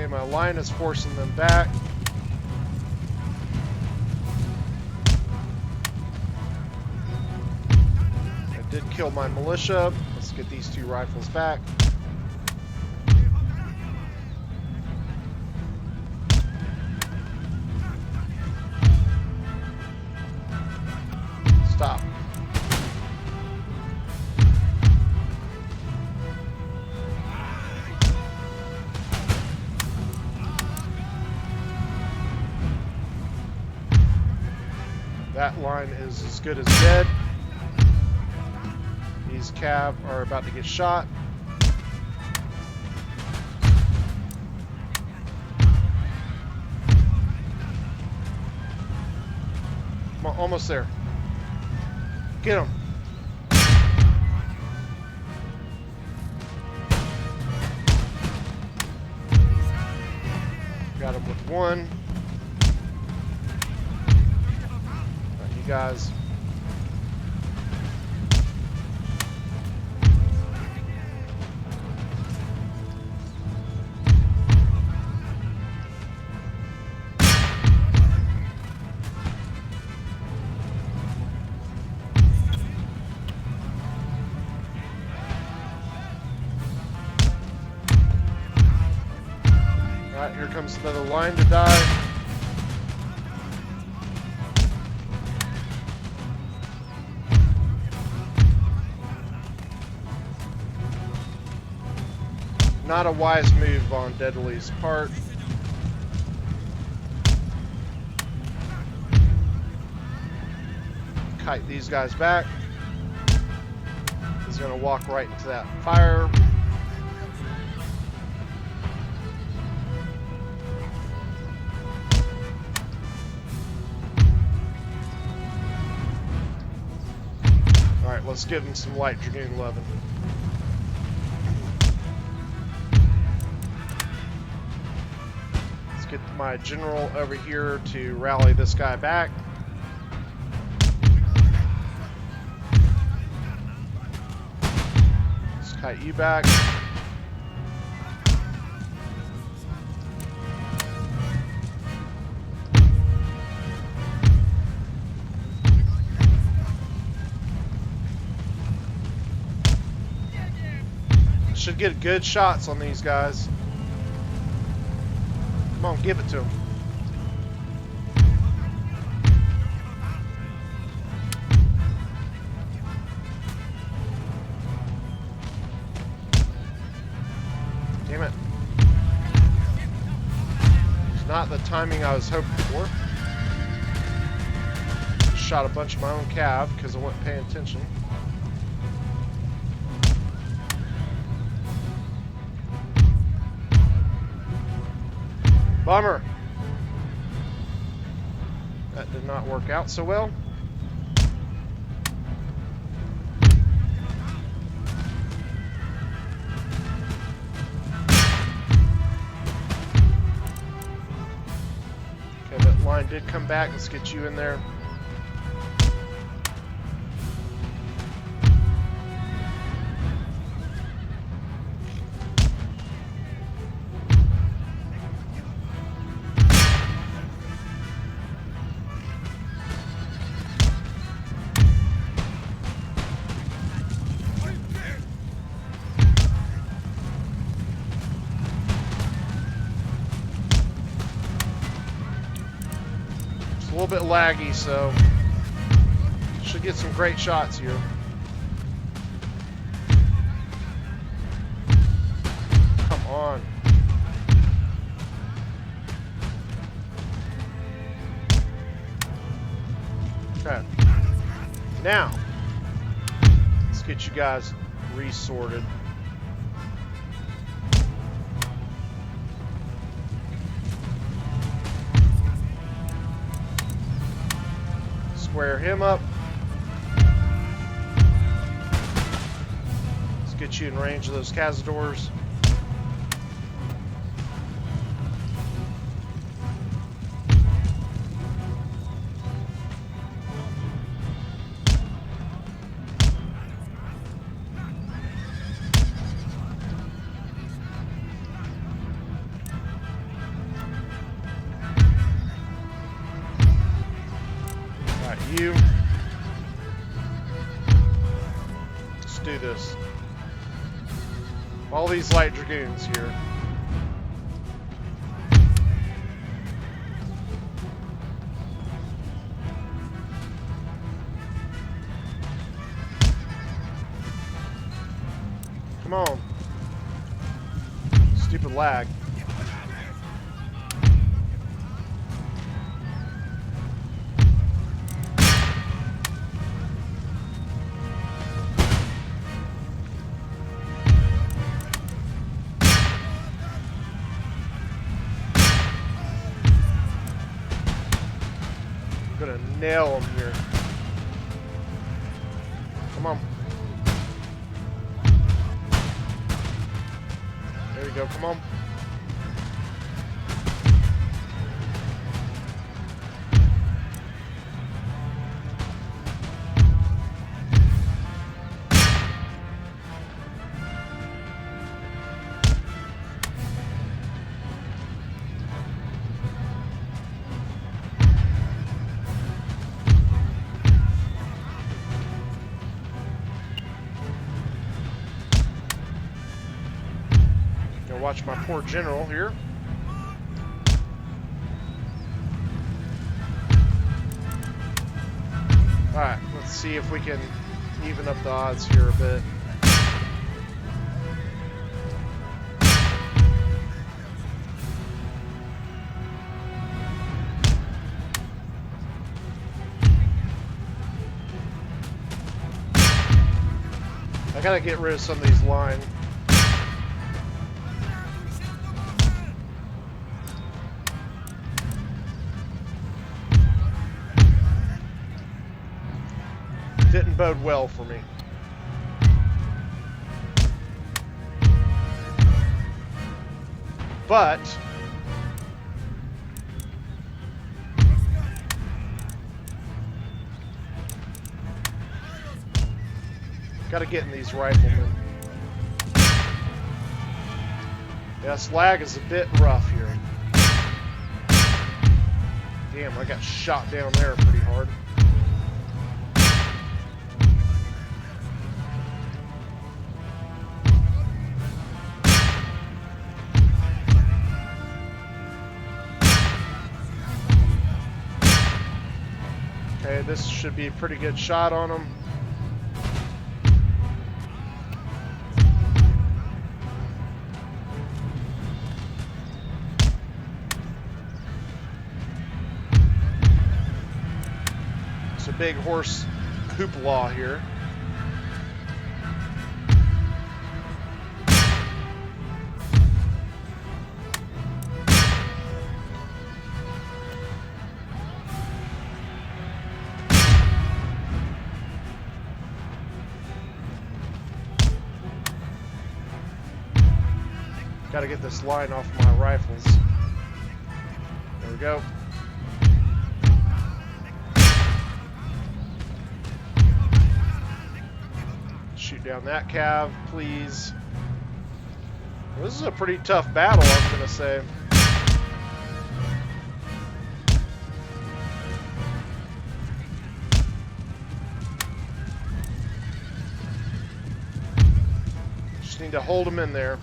S1: my line is forcing them back. I did kill my militia. Let's get these two rifles back. Stop. That line is as good as dead. These cav are about to get shot. Come on, almost there. Get them. Got him with one. Guys. All right, here comes another line to die. Not a wise move on Deadly's part. Kite these guys back. He's going to walk right into that fire. Alright, let's give him some light Dragoon loving. Get my general over here to rally this guy back. Let's kite you back. Should get good shots on these guys. Come on, give it to him. not the timing I was hoping for. Shot a bunch of my own cav because I wasn't paying attention. Bummer. That did not work out so well. Okay, that line did come back. Let's get you in there. A little bit laggy, so should get some great shots here. Come on. Okay. Now, let's get you guys resorted. Square him up. Let's get you in range of those cazadors. You. Let's do this. All these light dragoons here. Come on. Stupid lag. Gonna nail him here. Come on. There you go, come on. Watch my poor general here. Alright, let's see if we can even up the odds here a bit. I gotta get rid of some of these lines. Didn't bode well for me. But gotta get in these riflemen. Yes, lag is a bit rough here. Damn, I got shot down there pretty hard. Okay, this should be a pretty good shot on him. big horse hoopla here. Got to get this line off my rifles. There we go. Shoot down that cav, please. Well, this is a pretty tough battle, I'm gonna say. Just need to hold them in there.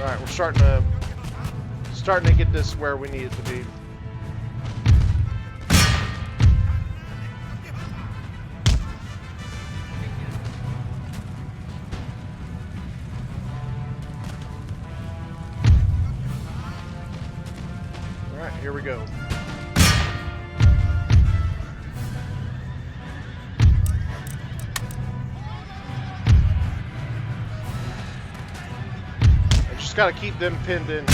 S1: All right, we're starting to get this where we need it to be. All right, here we go. Got to keep them pinned in.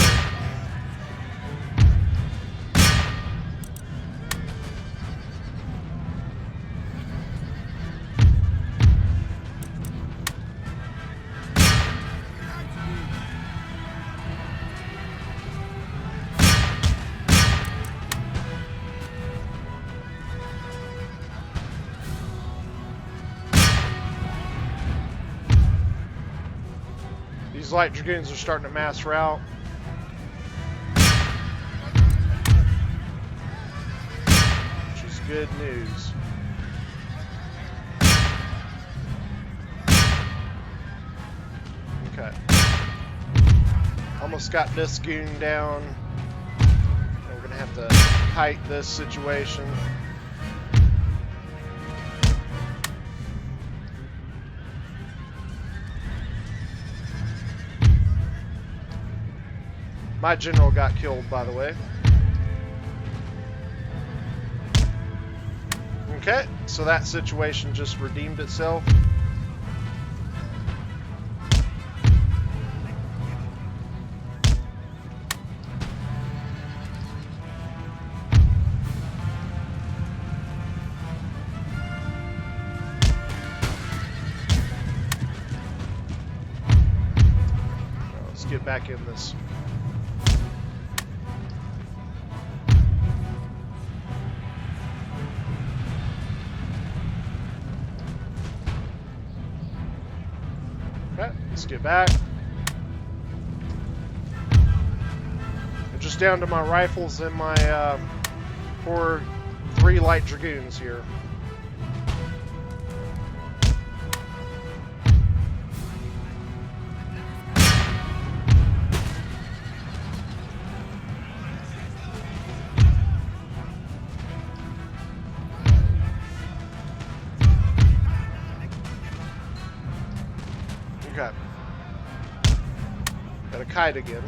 S1: These light dragoons are starting to mass route. Which is good news. Okay. Almost got this goon down. And we're gonna have to kite this situation. My general got killed, by the way. Okay, so that situation just redeemed itself. Now, let's get back in this. Let's get back. I'm just down to my rifles and my 3 light dragoons here. Okay. Got a kite again.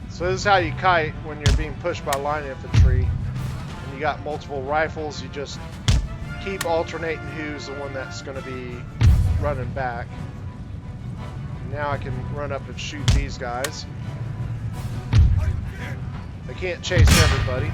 S1: So this is how you kite when you're being pushed by line infantry. And you got multiple rifles, you just keep alternating who's the one that's going to be running back. Now I can run up and shoot these guys. They can't chase everybody.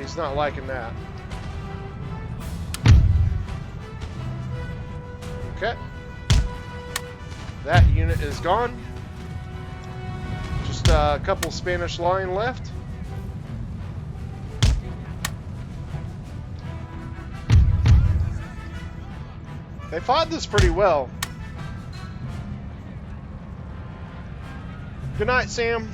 S1: He's not liking that. Okay. That unit is gone. Just a couple Spanish line left. They fought this pretty well. Good night, Sam.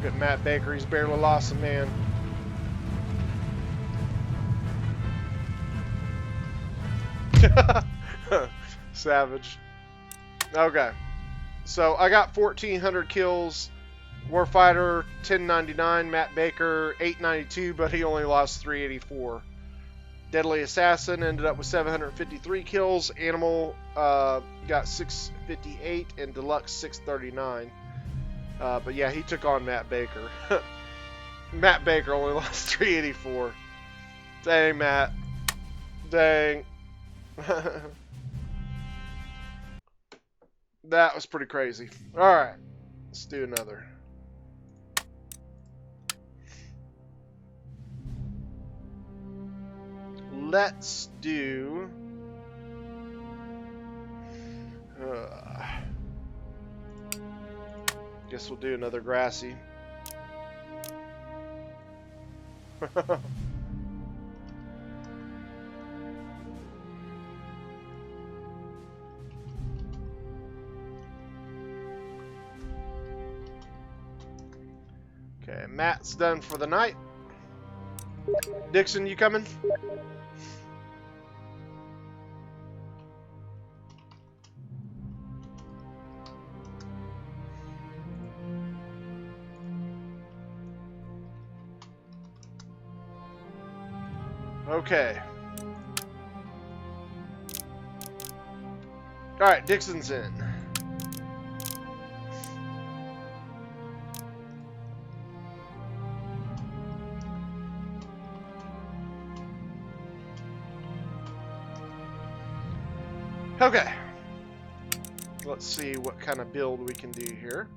S1: Good Matt Baker, he's barely lost a man. Savage. Okay. So I got 1,400 kills. Warfighter 1099, Matt Baker 892, but he only lost 384. Deadly Assassin ended up with 753 kills. Animal got 658 and Deluxe 639. But yeah, he took on Matt Baker. Matt Baker only lost 384. Dang, Matt. Dang. That was pretty crazy. Alright, let's do another. Let's do... guess we'll do another grassy. Okay, Matt's done for the night. Dixon, you coming? Okay. Alright, Dixon's in. Okay. Let's see what kind of build we can do here.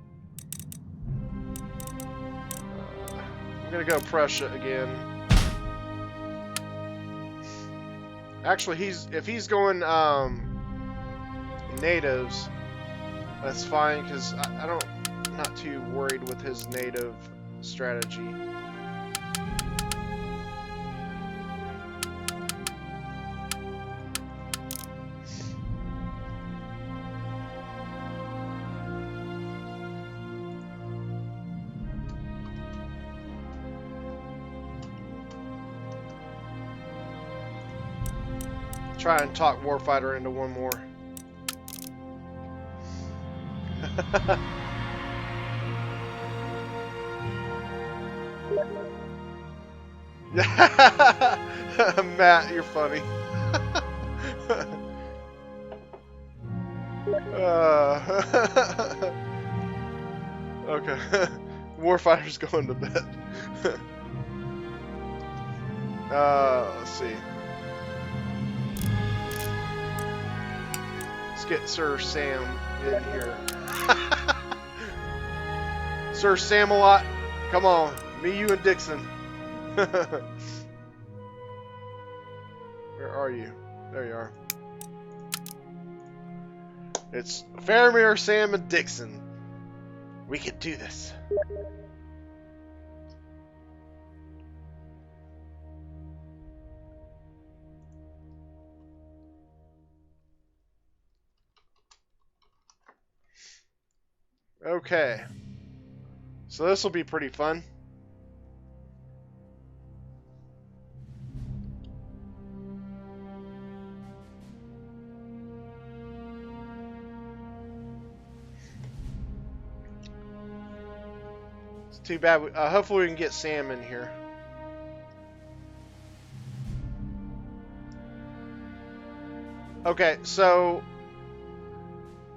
S1: I'm gonna go Prussia again. Actually, if he's going natives, that's fine because I'm not too worried with his native strategy. Try and talk Warfighter into one more. Matt, you're funny. Okay. Warfighter's going to bed. Let's see. Let's get Sir Sam in here. Sir Sam-a-lot, come on. Me, you, and Dixon. Where are you? There you are. It's Faramir, Sam, and Dixon. We can do this. Okay. So this will be pretty fun. It's too bad. Hopefully we can get Sam in here. Okay, so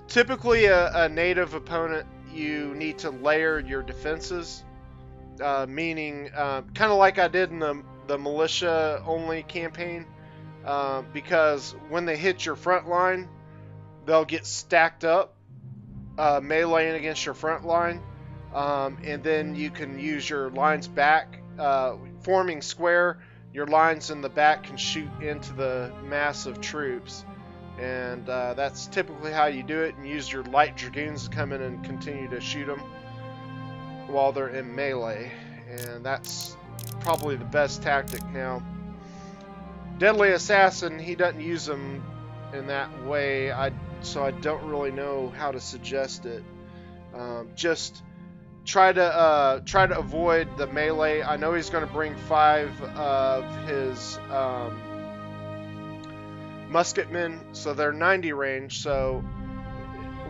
S1: typically a native opponent, you need to layer your defenses, meaning kind of like I did in the militia only campaign, because when they hit your front line, they'll get stacked up, meleeing against your front line. and then you can use your lines back, forming square. Your lines in the back can shoot into the mass of troops, and that's typically how you do it. And use your light dragoons to come in and continue to shoot them while they're in melee, and that's probably the best tactic. Now, Deadly Assassin, he doesn't use them in that way, so I don't really know how to suggest it. Just try to avoid the melee. I know he's going to bring 5 of his musketmen, so they're 90 range. So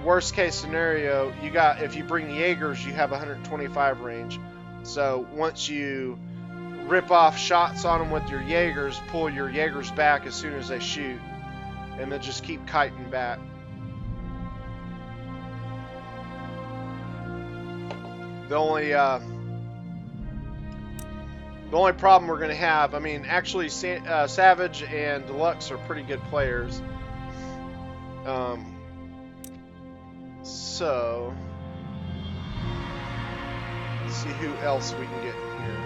S1: worst case scenario, if you bring Jaegers, you have 125 range. So once you rip off shots on them with your Jaegers, pull your Jaegers back as soon as they shoot, and then just keep kiting back. The only problem we're going to have, I mean, actually, Savage and Deluxe are pretty good players. So, let's see who else we can get in here.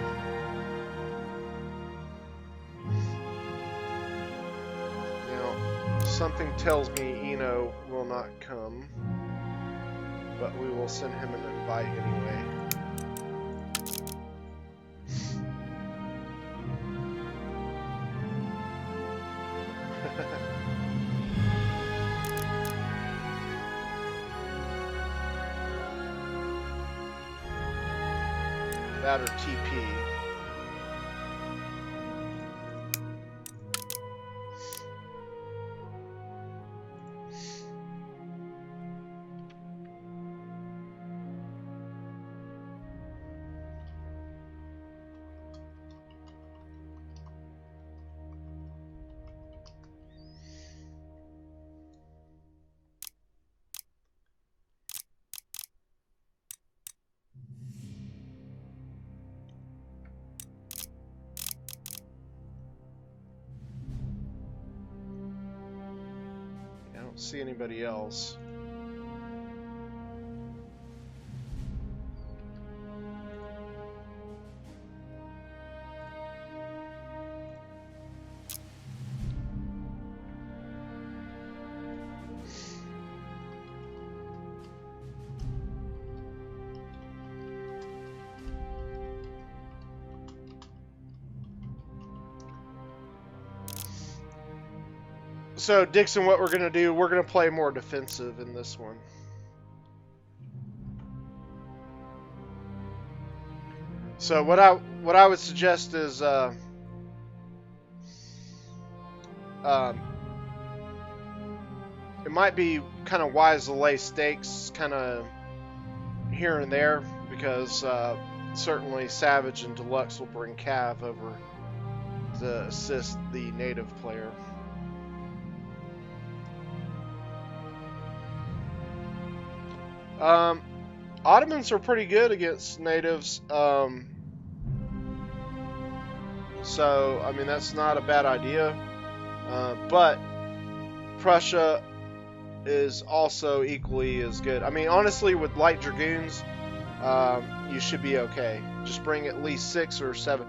S1: Now, something tells me Eno will not come, but we will send him an invite anyway. That or TP. I don't see anybody else. So, Dixon, what we're going to do, we're going to play more defensive in this one. So, what I would suggest is it might be kind of wise to lay stakes kind of here and there, because certainly Savage and Deluxe will bring Cav over to assist the native player. Ottomans are pretty good against natives, so I mean that's not a bad idea, but Prussia is also equally as good. I mean, honestly, with light dragoons, you should be okay. Just bring at least 6 or 7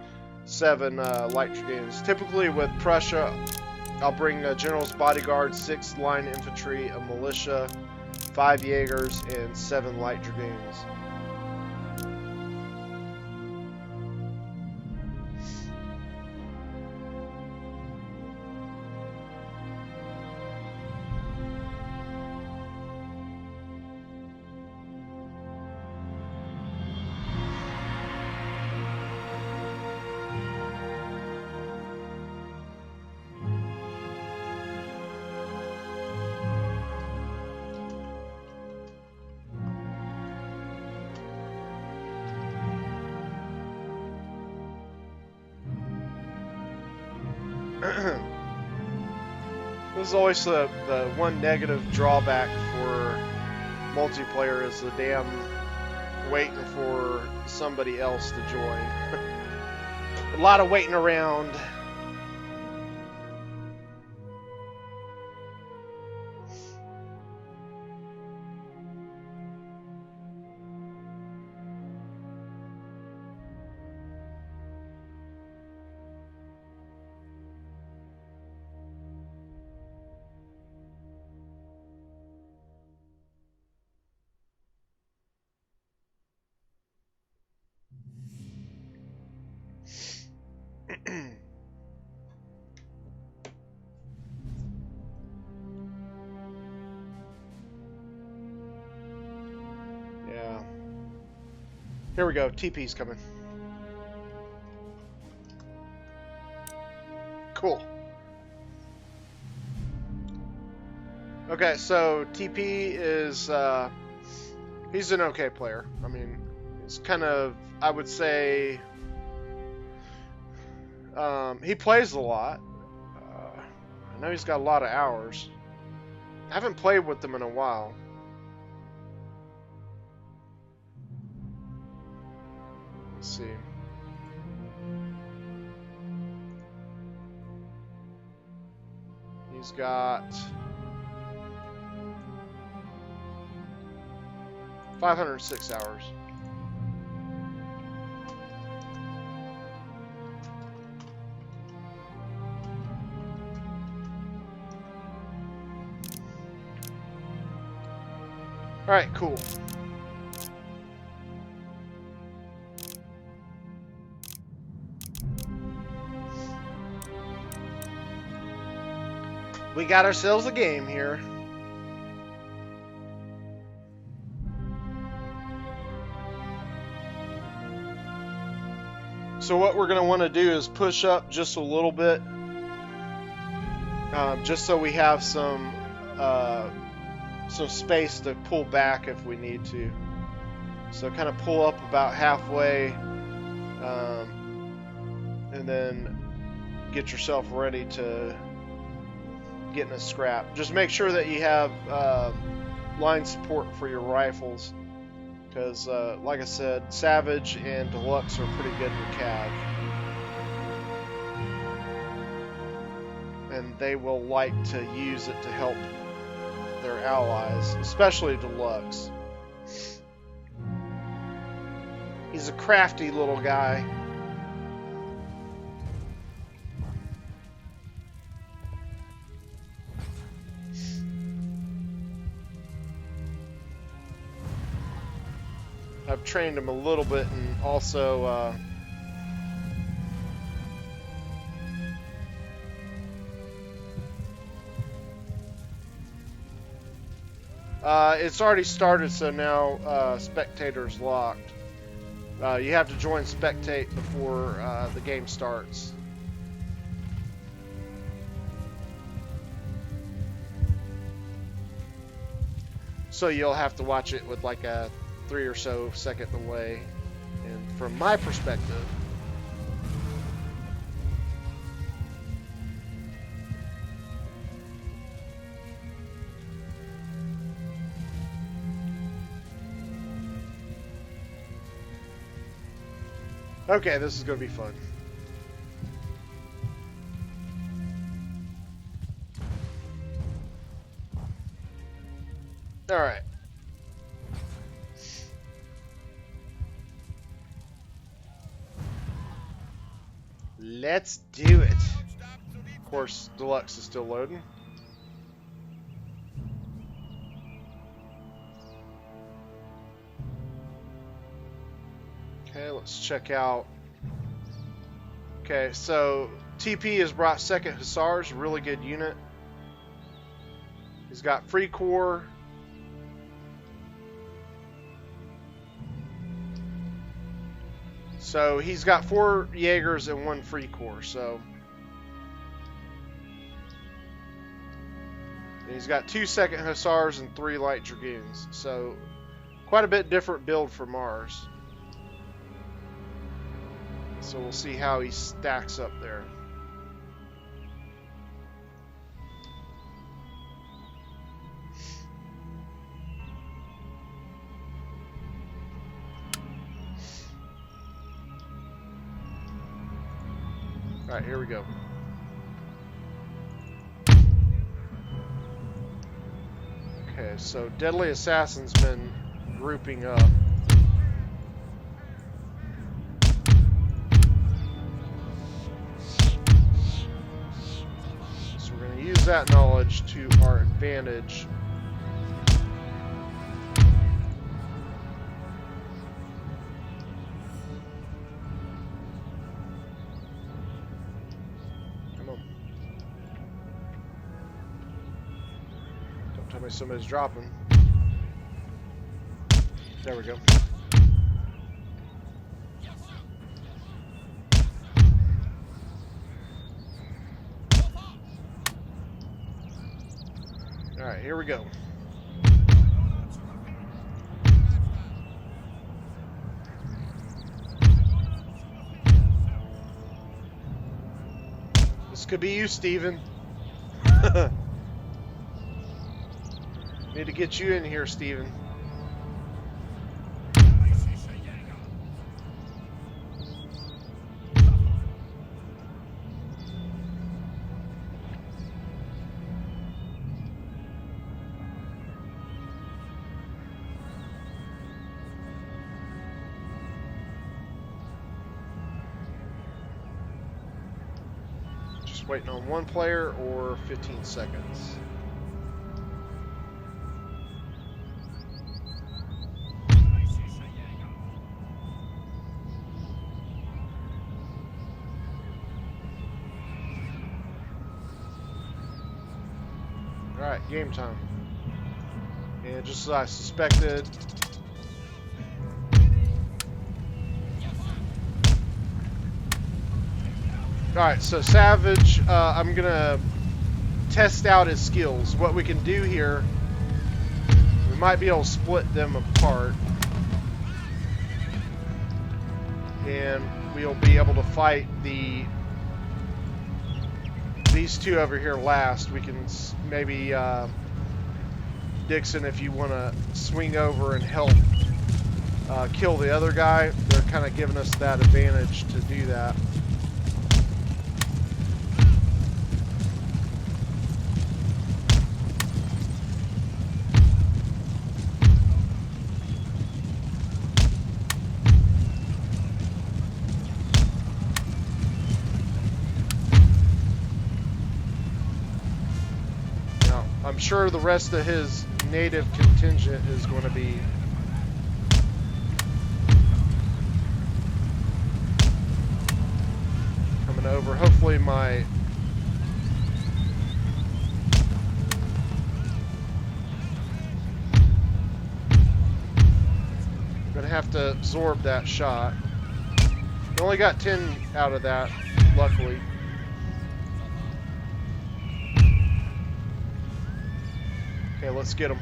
S1: light dragoons. Typically with Prussia, I'll bring a general's bodyguard, 6 line infantry, a militia, 5 Jaegers, and 7 light dragoons. This is always the one negative drawback for multiplayer, is the damn waiting for somebody else to join. A lot of waiting around. Here we go. TP's coming. Cool. Okay, so TP is, he's an okay player. I mean, it's kind of, I would say, he plays a lot. I know he's got a lot of hours. I haven't played with him in a while. Let's see. He's got 506 hours. All right, cool. We got ourselves a game here. So what we're going to want to do is push up just a little bit, just so we have some space to pull back if we need to. So kind of pull up about halfway, and then get yourself ready to get in a scrap. Just make sure that you have line support for your rifles, because like I said, Savage and Deluxe are pretty good with cav, and they will like to use it to help their allies, especially Deluxe. He's a crafty little guy. I've trained him a little bit, and also it's already started, so now spectator's locked. You have to join spectate before the game starts. So you'll have to watch it with like a 3 or so second delay. And from my perspective, okay, this is going to be fun. All right. Let's do it. Of course, Deluxe is still loading. Okay, let's check out. Okay, so TP has brought 2nd Hussars, really good unit. He's got free corps. So he's got 4 Jaegers and 1 free corps. So and he's got 2 2nd Hussars and 3 Light Dragoons. So quite a bit different build for Mars. So we'll see how he stacks up there. Alright, here we go. Okay, so Deadly Assassin's been grouping up. So we're going to use that knowledge to our advantage. Tell me somebody's dropping. There we go. Alright, here we go. This could be you, Steven. Need to get you in here, Steven. Just waiting on one player or 15 seconds. Alright, game time. And just as I suspected, alright, so Savage, I'm gonna test out his skills. What we can do here, we might be able to split them apart. And we'll be able to fight these two over here last. We can maybe, Dixon, if you want to swing over and help kill the other guy, they're kind of giving us that advantage to do that. I'm sure the rest of his native contingent is going to be coming over. Hopefully I'm going to have to absorb that shot. We only got 10 out of that, luckily. Okay, let's get him.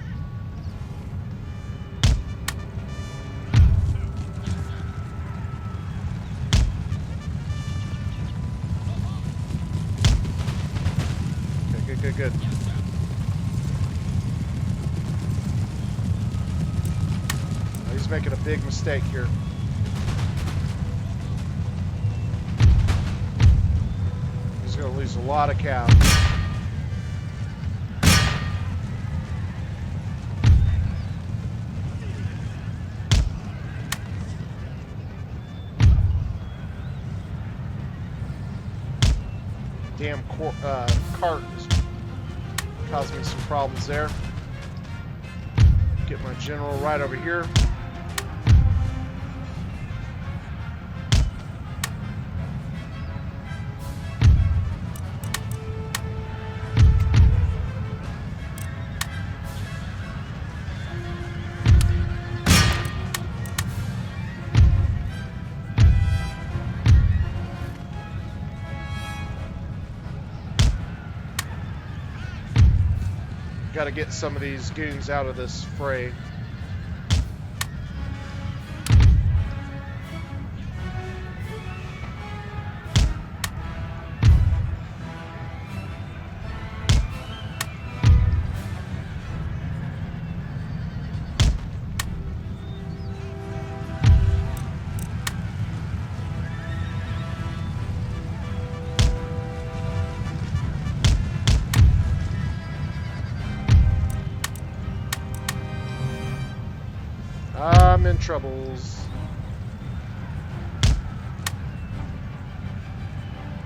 S1: Okay, good. Oh, he's making a big mistake here. He's going to lose a lot of caps. Damn cart is causing me some problems there. Get my general right over here. Got to get some of these goons out of this fray. I'm in troubles.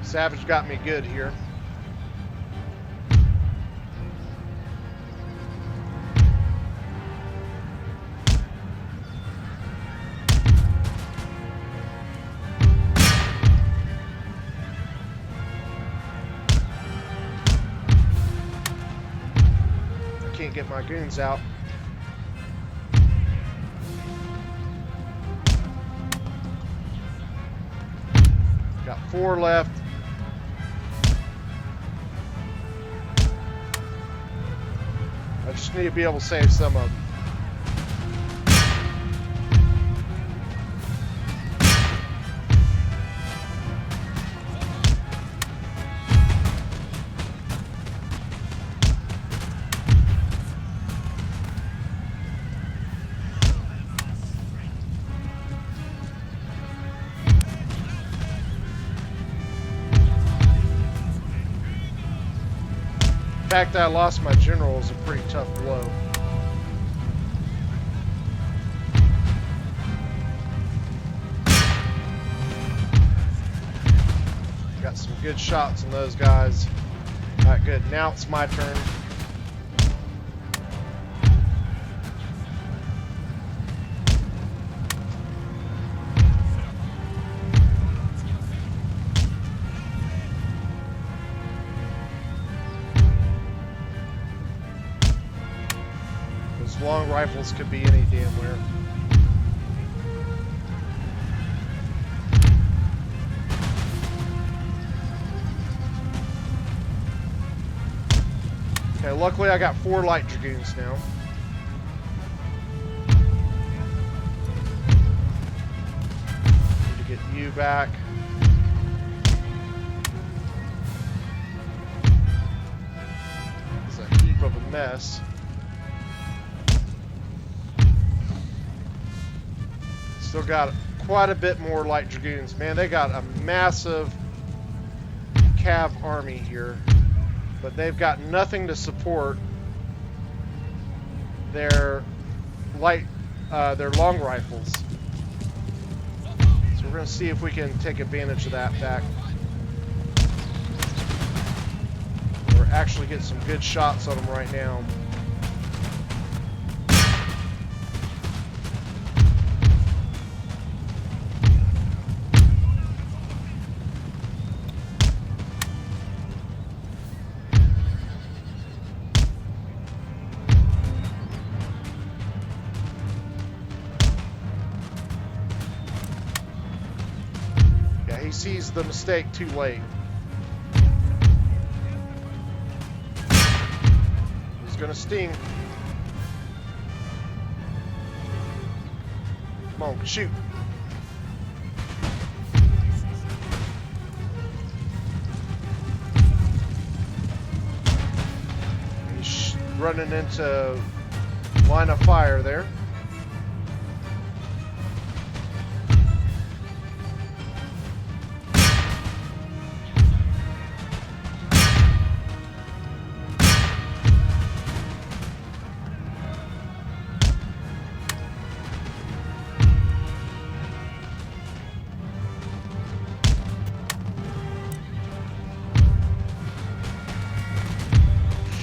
S1: Savage got me good here. I can't get my goons out. Got 4 left. I just need to be able to save some of them. The fact that I lost my general is a pretty tough blow. Got some good shots on those guys. Alright, good. Now it's my turn. Long rifles could be any damn where. Okay, luckily I got 4 light dragoons now. Need to get you back. It's a heap of a mess. Still got quite a bit more light dragoons. Man, they got a massive cav army here, but they've got nothing to support their long rifles. So we're going to see if we can take advantage of that back, or actually get some good shots on them right now. He sees the mistake too late. He's gonna sting. Come on, shoot. He's running into line of fire there.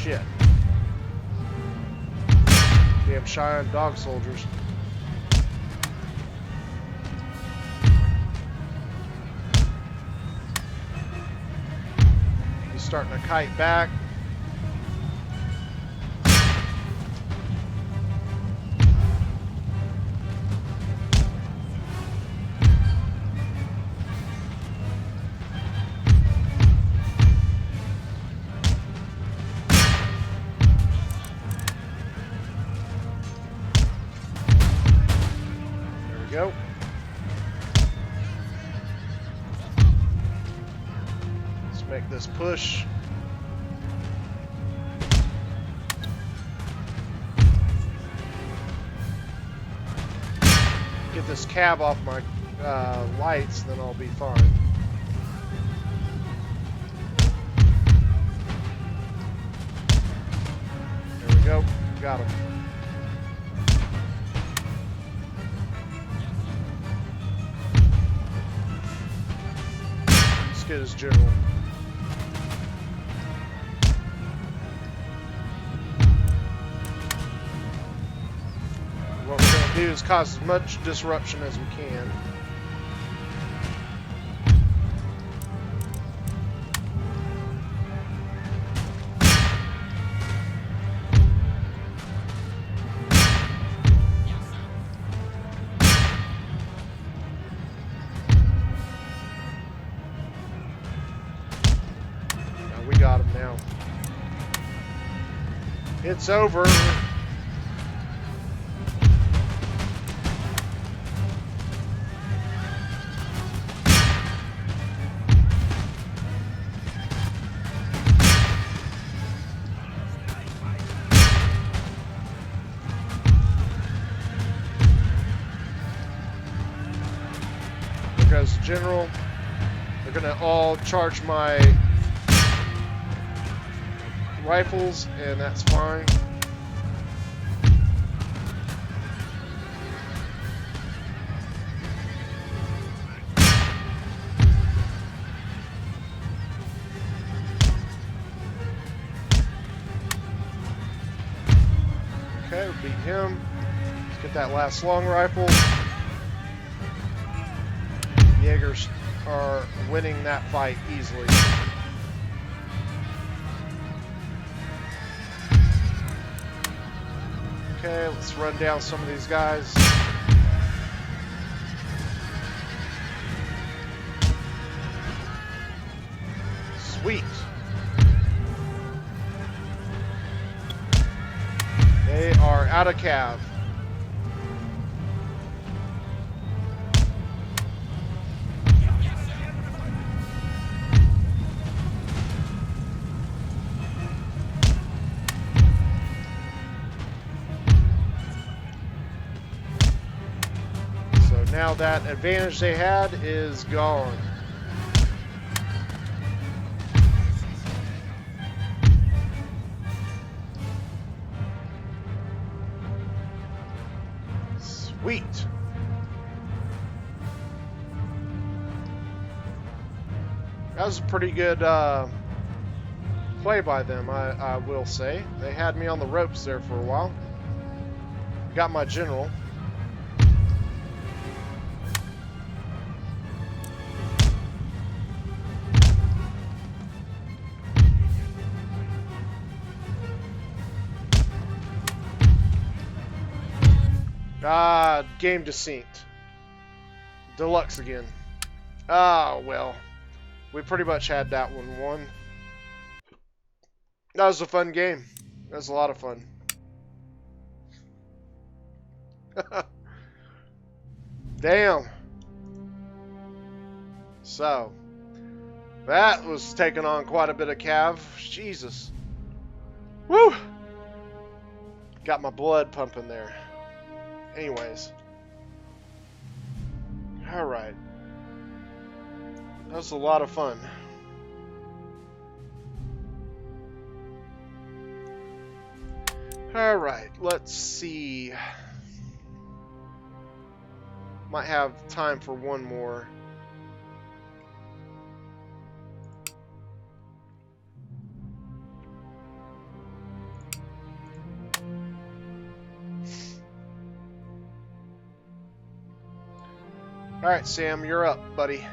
S1: Shit. Damn Cheyenne dog soldiers. He's starting to kite back. Go. Let's make this push. Get this cab off my lights, then I'll be fine. There we go. Got him. Get his general. What we're going to do is cause as much disruption as we can. We got him now. It's over. There goes the general. They're gonna all charge my rifles, and that's fine. Okay, we beat him. Let's get that last long rifle. Jaegers are winning that fight easily. Okay, let's run down some of these guys. Sweet. They are out of cav. So now that advantage they had is gone. Sweet. That was a pretty good play by them, I will say. They had me on the ropes there for a while. Got my general. Ah, game desynced. Deluxe again. Ah, well. We pretty much had that one won. That was a fun game. That was a lot of fun. Damn. So, that was taking on quite a bit of cav. Jesus. Woo! Got my blood pumping there. Anyways. Alright. That was a lot of fun. Alright, let's see. Might have time for one more. Alright, Sam, you're up, buddy.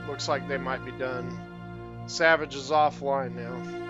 S1: Looks like they might be done. Savage is offline now.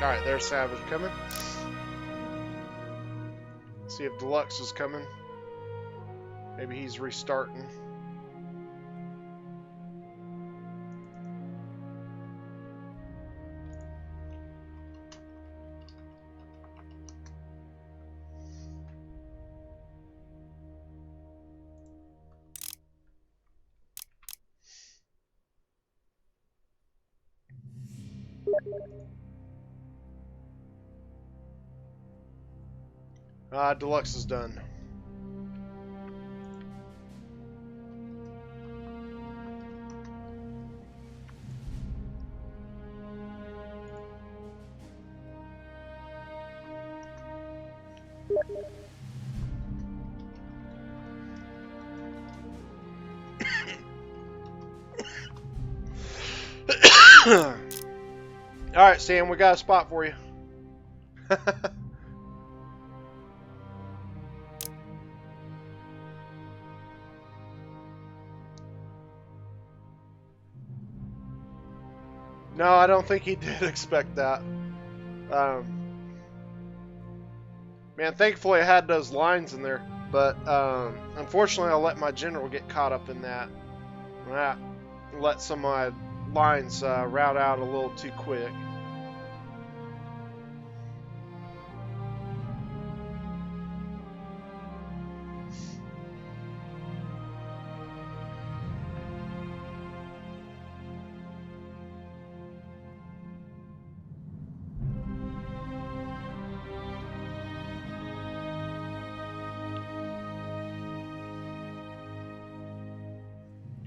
S1: Alright, there's Savage coming. See if Deluxe is coming. Maybe he's restarting. Deluxe is done. Alright, Sam, we got a spot for you. No, I don't think he did expect that. Man, thankfully I had those lines in there, but unfortunately I let my general get caught up in that. I let some of my lines route out a little too quick.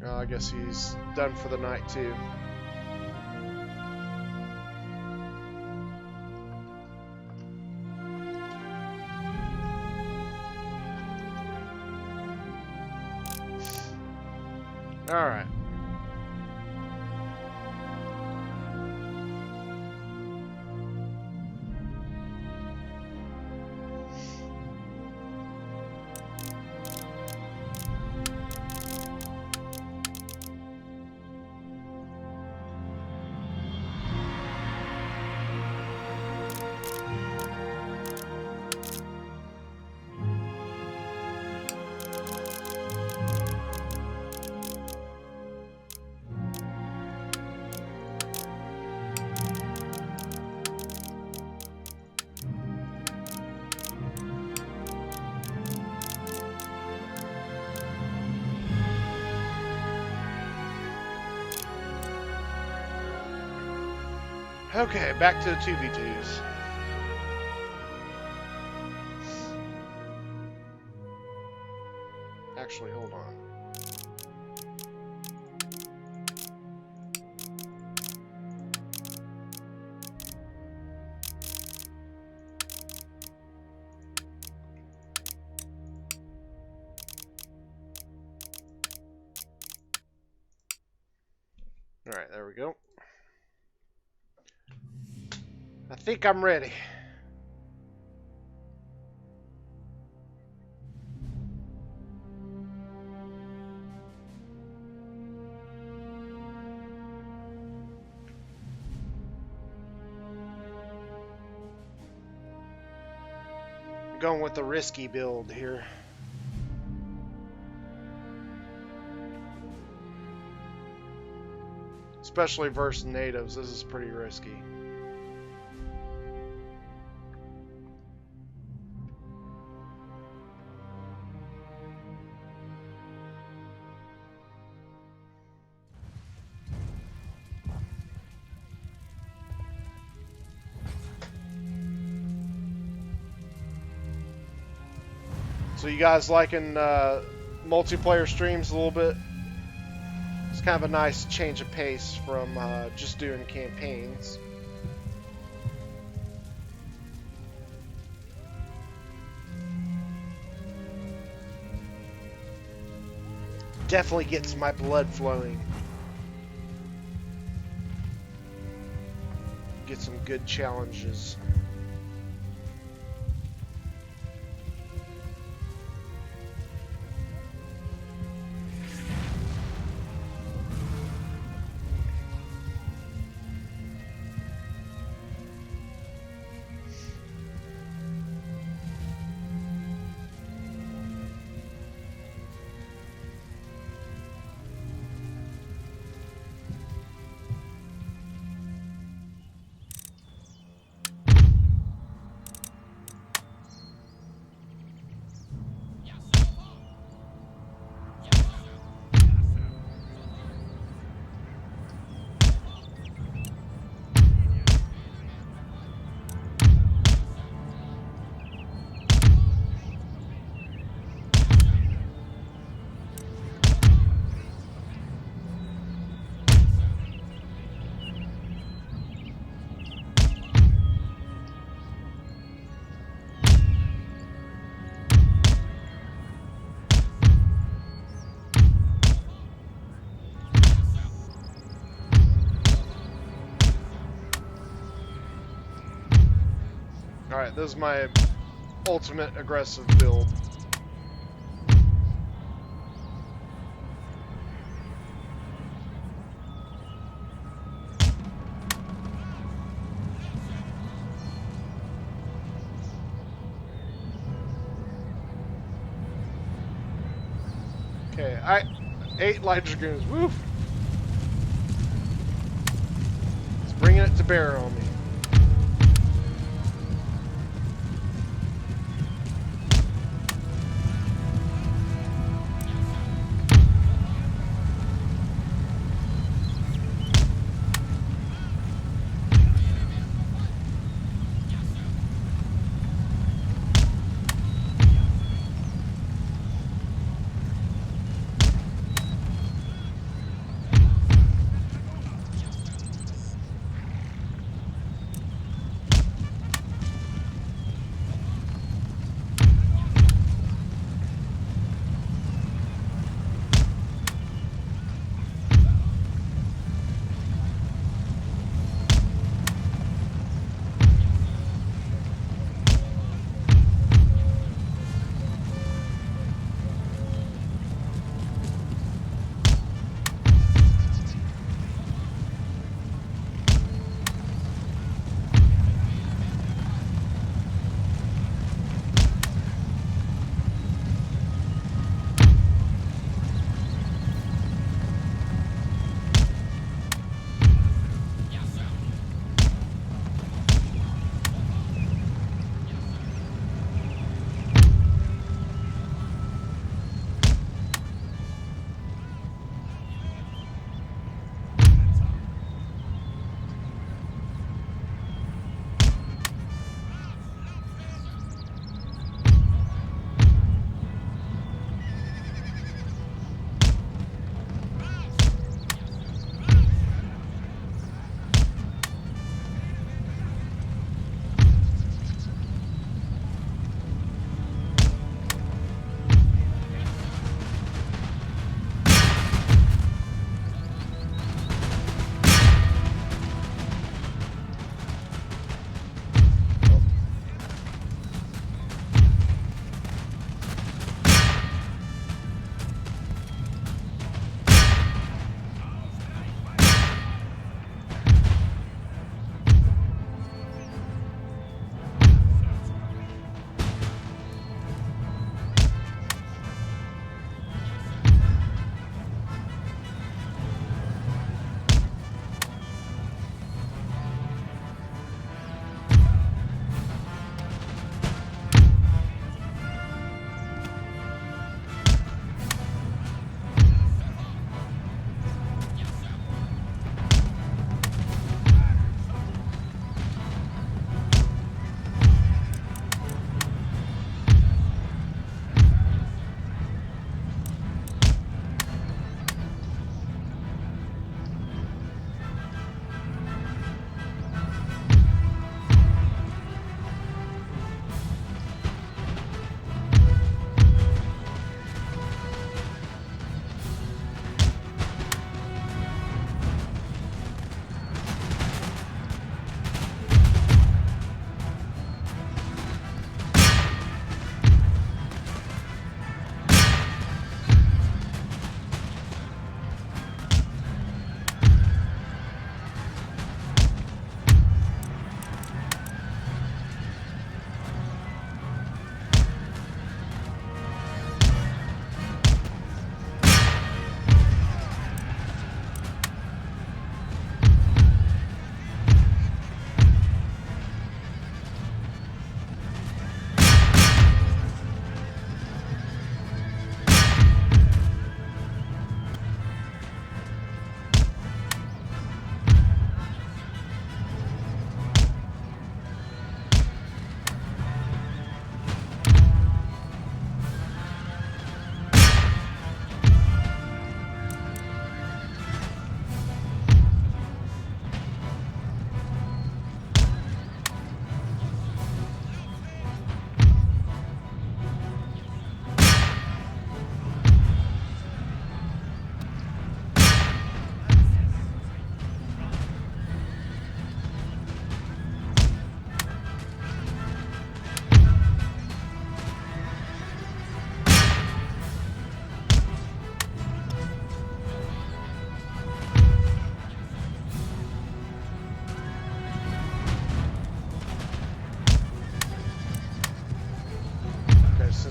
S1: I guess he's done for the night too. All right. Okay, back to the 2v2s. Actually, hold on. Alright, there we go. I think I'm ready. I'm going with the risky build here. Especially versus natives, this is pretty risky. So you guys liking multiplayer streams a little bit? It's kind of a nice change of pace from just doing campaigns. Definitely gets my blood flowing. Get some good challenges. Alright, this is my ultimate aggressive build. Okay, 8 light dragoons. Woof! It's bringing it to bear on me.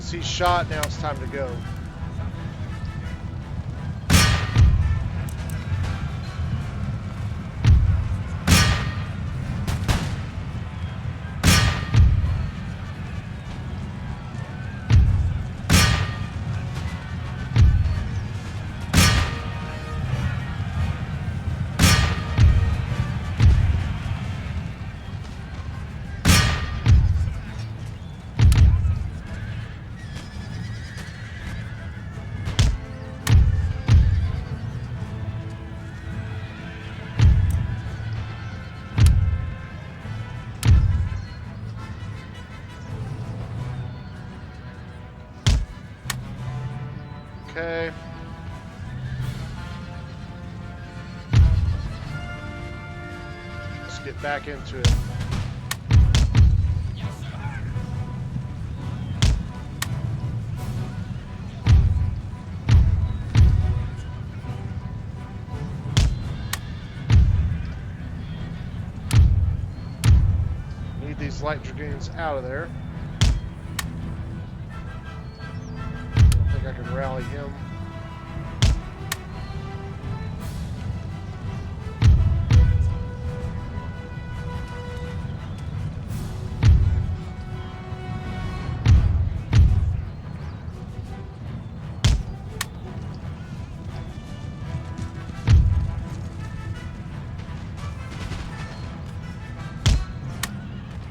S1: Once he's shot, now it's time to go. Okay. Let's get back into it. Need these light dragoons out of there. I can rally him.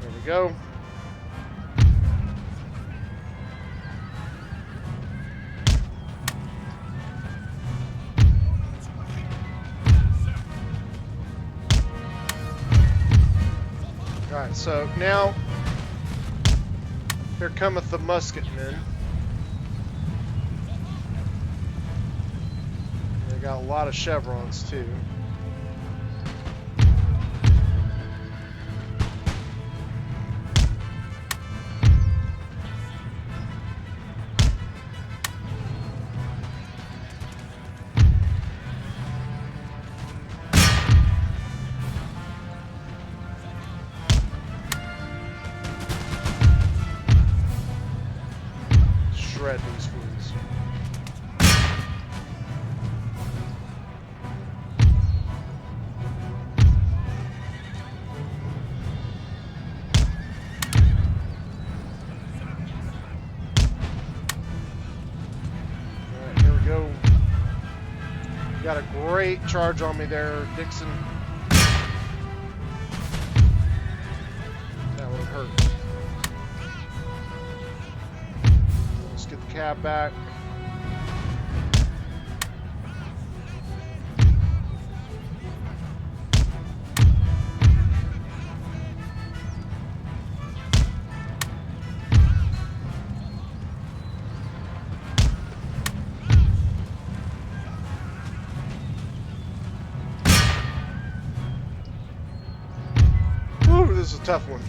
S1: There we go. Alright, so now here cometh the musketmen. They got a lot of chevrons too. Shred these fools. Alright, here we go. You got a great charge on me there, Dixon. That would have hurt. Get the cab back. Woo, this is a tough one.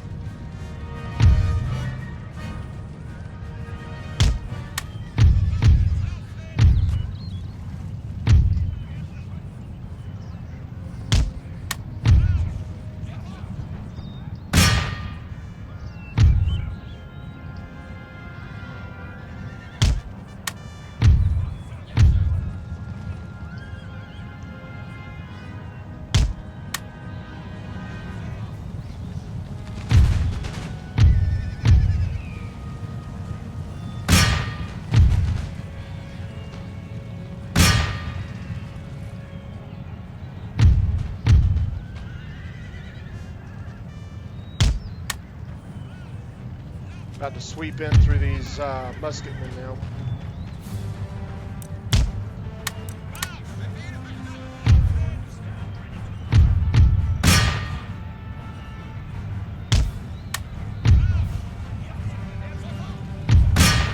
S1: About to sweep in through these musketmen now.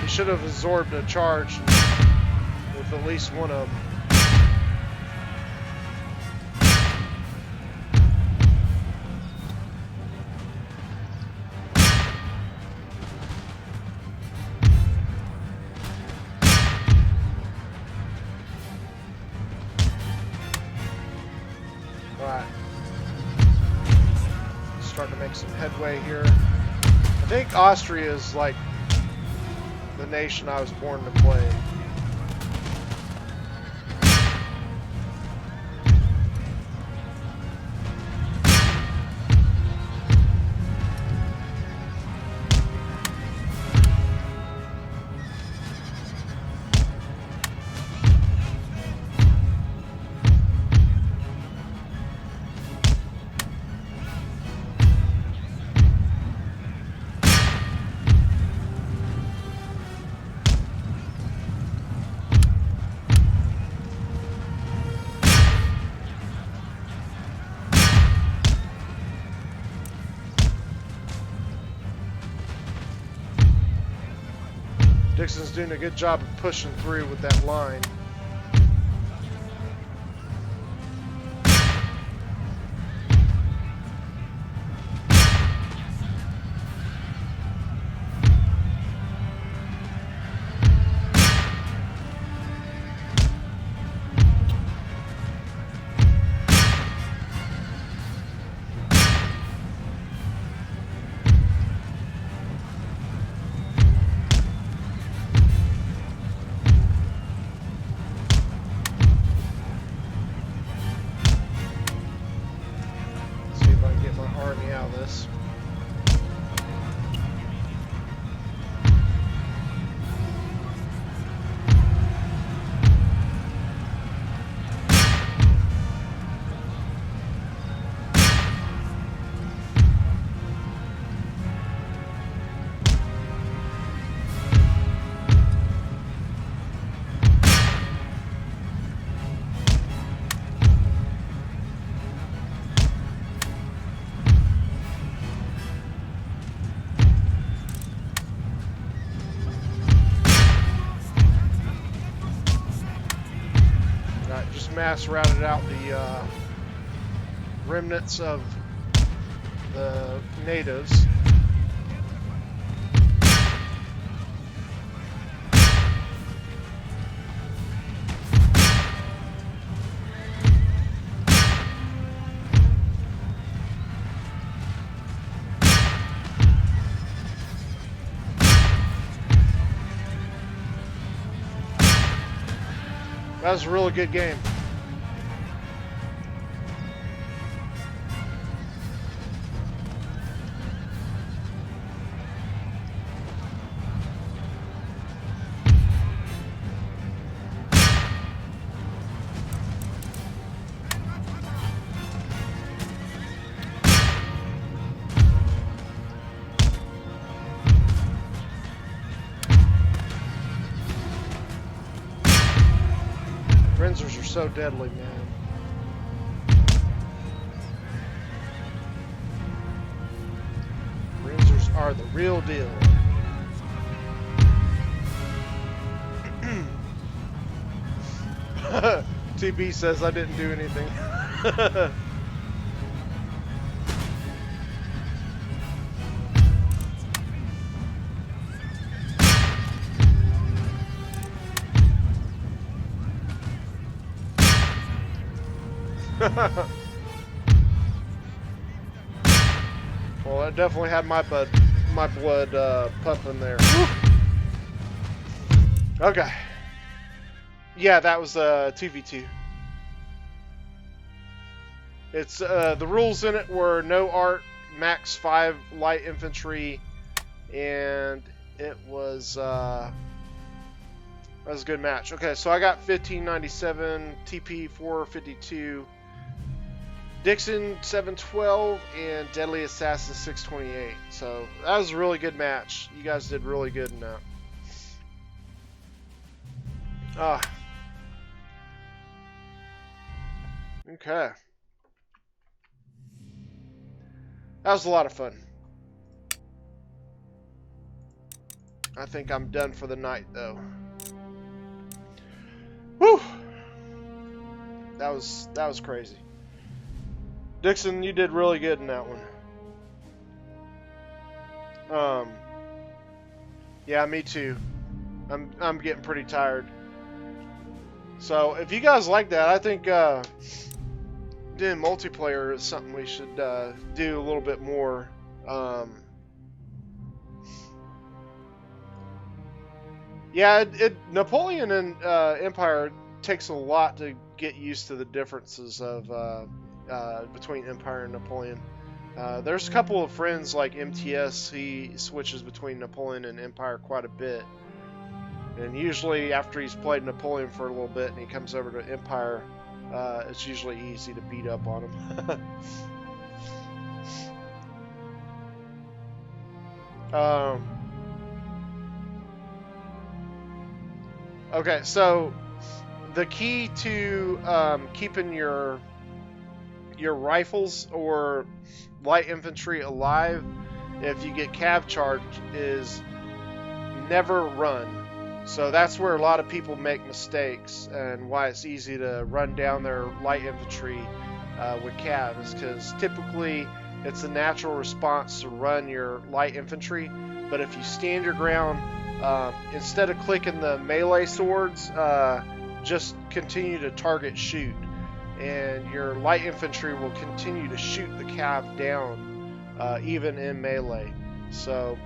S1: He should have absorbed a charge with at least one of them. Alright. Starting to make some headway here. I think Austria is like the nation I was born to play. Dixon's doing a good job of pushing through with that line. Mass routed out the remnants of the natives. That was a really good game. Renzers are so deadly, man. Renzers are the real deal. TB says I didn't do anything. Well, I definitely had my blood pumping there. Woo. Okay. Yeah, that was 2v2. It's the rules in it were no art, max 5 light infantry, and it was that was a good match. Okay, so I got 1597, TP 452. Dixon 712 and Deadly Assassin 628. So that was a really good match. You guys did really good in that. Okay. That was a lot of fun. I think I'm done for the night though. Whew. That was crazy. Dixon, you did really good in that one. Yeah, me too. I'm getting pretty tired. So if you guys like that, I think doing multiplayer is something we should do a little bit more. Yeah, Napoleon and Empire takes a lot to get used to the differences of between Empire and Napoleon. There's a couple of friends like MTS. He switches between Napoleon and Empire quite a bit, and usually after he's played Napoleon for a little bit and he comes over to Empire, it's usually easy to beat up on him. Okay, so the key to keeping your rifles or light infantry alive if you get cav charged is never run. So that's where a lot of people make mistakes and why it's easy to run down their light infantry with cavs, because typically it's a natural response to run your light infantry. But if you stand your ground, instead of clicking the melee swords, just continue to target shoot, and your light infantry will continue to shoot the cav down, even in melee. So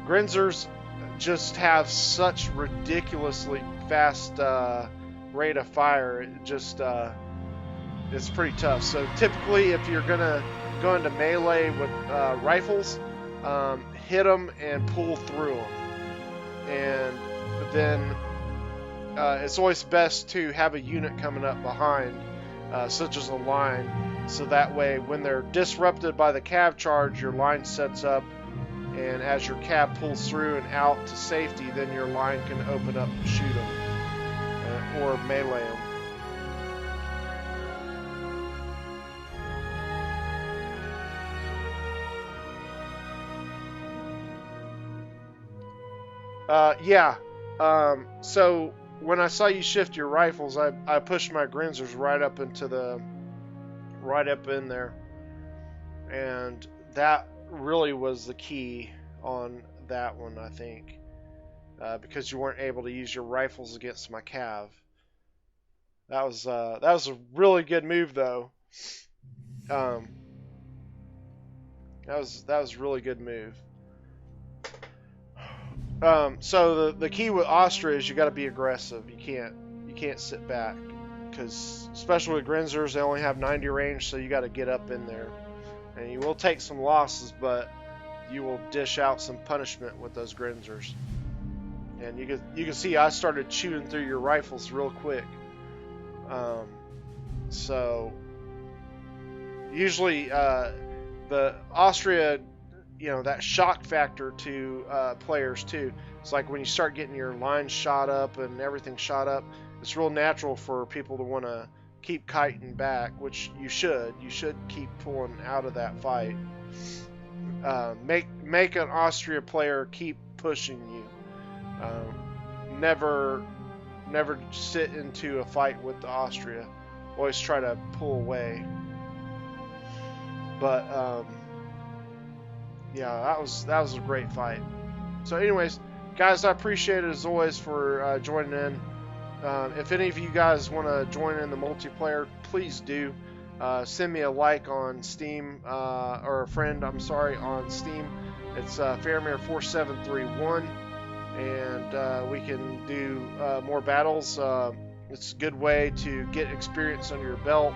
S1: Grenzers just have such ridiculously fast rate of fire. It just it's pretty tough. So typically, if you're gonna go into melee with rifles, hit them and pull through them, and then it's always best to have a unit coming up behind, such as a line, so that way when they're disrupted by the cav charge, your line sets up, and as your cav pulls through and out to safety, then your line can open up and shoot them, or melee them. Yeah. So when I saw you shift your rifles, I pushed my Grenzers right up in there, and that really was the key on that one, I think, because you weren't able to use your rifles against my cav. That was a really good move, though. That was a really good move. So the key with Austria is you got to be aggressive. You can't sit back, because especially with Grenzers, they only have 90 range, so you got to get up in there, and you will take some losses, but you will dish out some punishment with those Grenzers. And you can see I started chewing through your rifles real quick. So usually the Austria, that shock factor to players too. It's like when you start getting your lines shot up and everything shot up, it's real natural for people to want to keep kiting back, which you should. You should keep pulling out of that fight. Make an Austria player keep pushing you. Never sit into a fight with the Austria. Always try to pull away. But yeah, that was a great fight. So anyways, guys, I appreciate it as always for joining in. If any of you guys want to join in the multiplayer, please do. Send me a like on Steam, or a friend, on Steam. It's Faramir4731, and we can do more battles. It's a good way to get experience under your belt,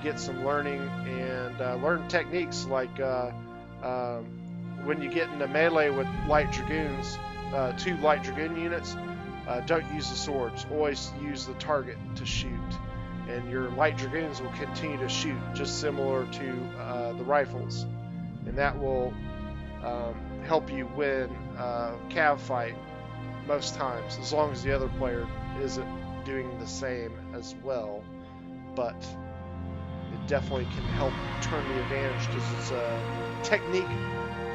S1: get some learning, and learn techniques like when you get into melee with light dragoons, 2 light dragoon units, don't use the swords. Always use the target to shoot, and your light dragoons will continue to shoot, just similar to the rifles, and that will help you win a cav fight most times, as long as the other player isn't doing the same as well. But it definitely can help turn the advantage, because it's a technique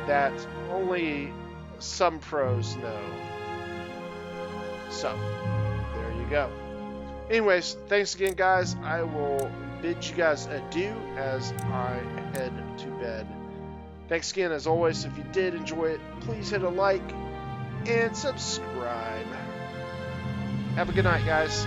S1: that only some pros know. So there you go. Anyways, thanks again, guys. I will bid you guys adieu as I head to bed. Thanks again, as always. If you did enjoy it, please hit a like and subscribe. Have a good night, guys.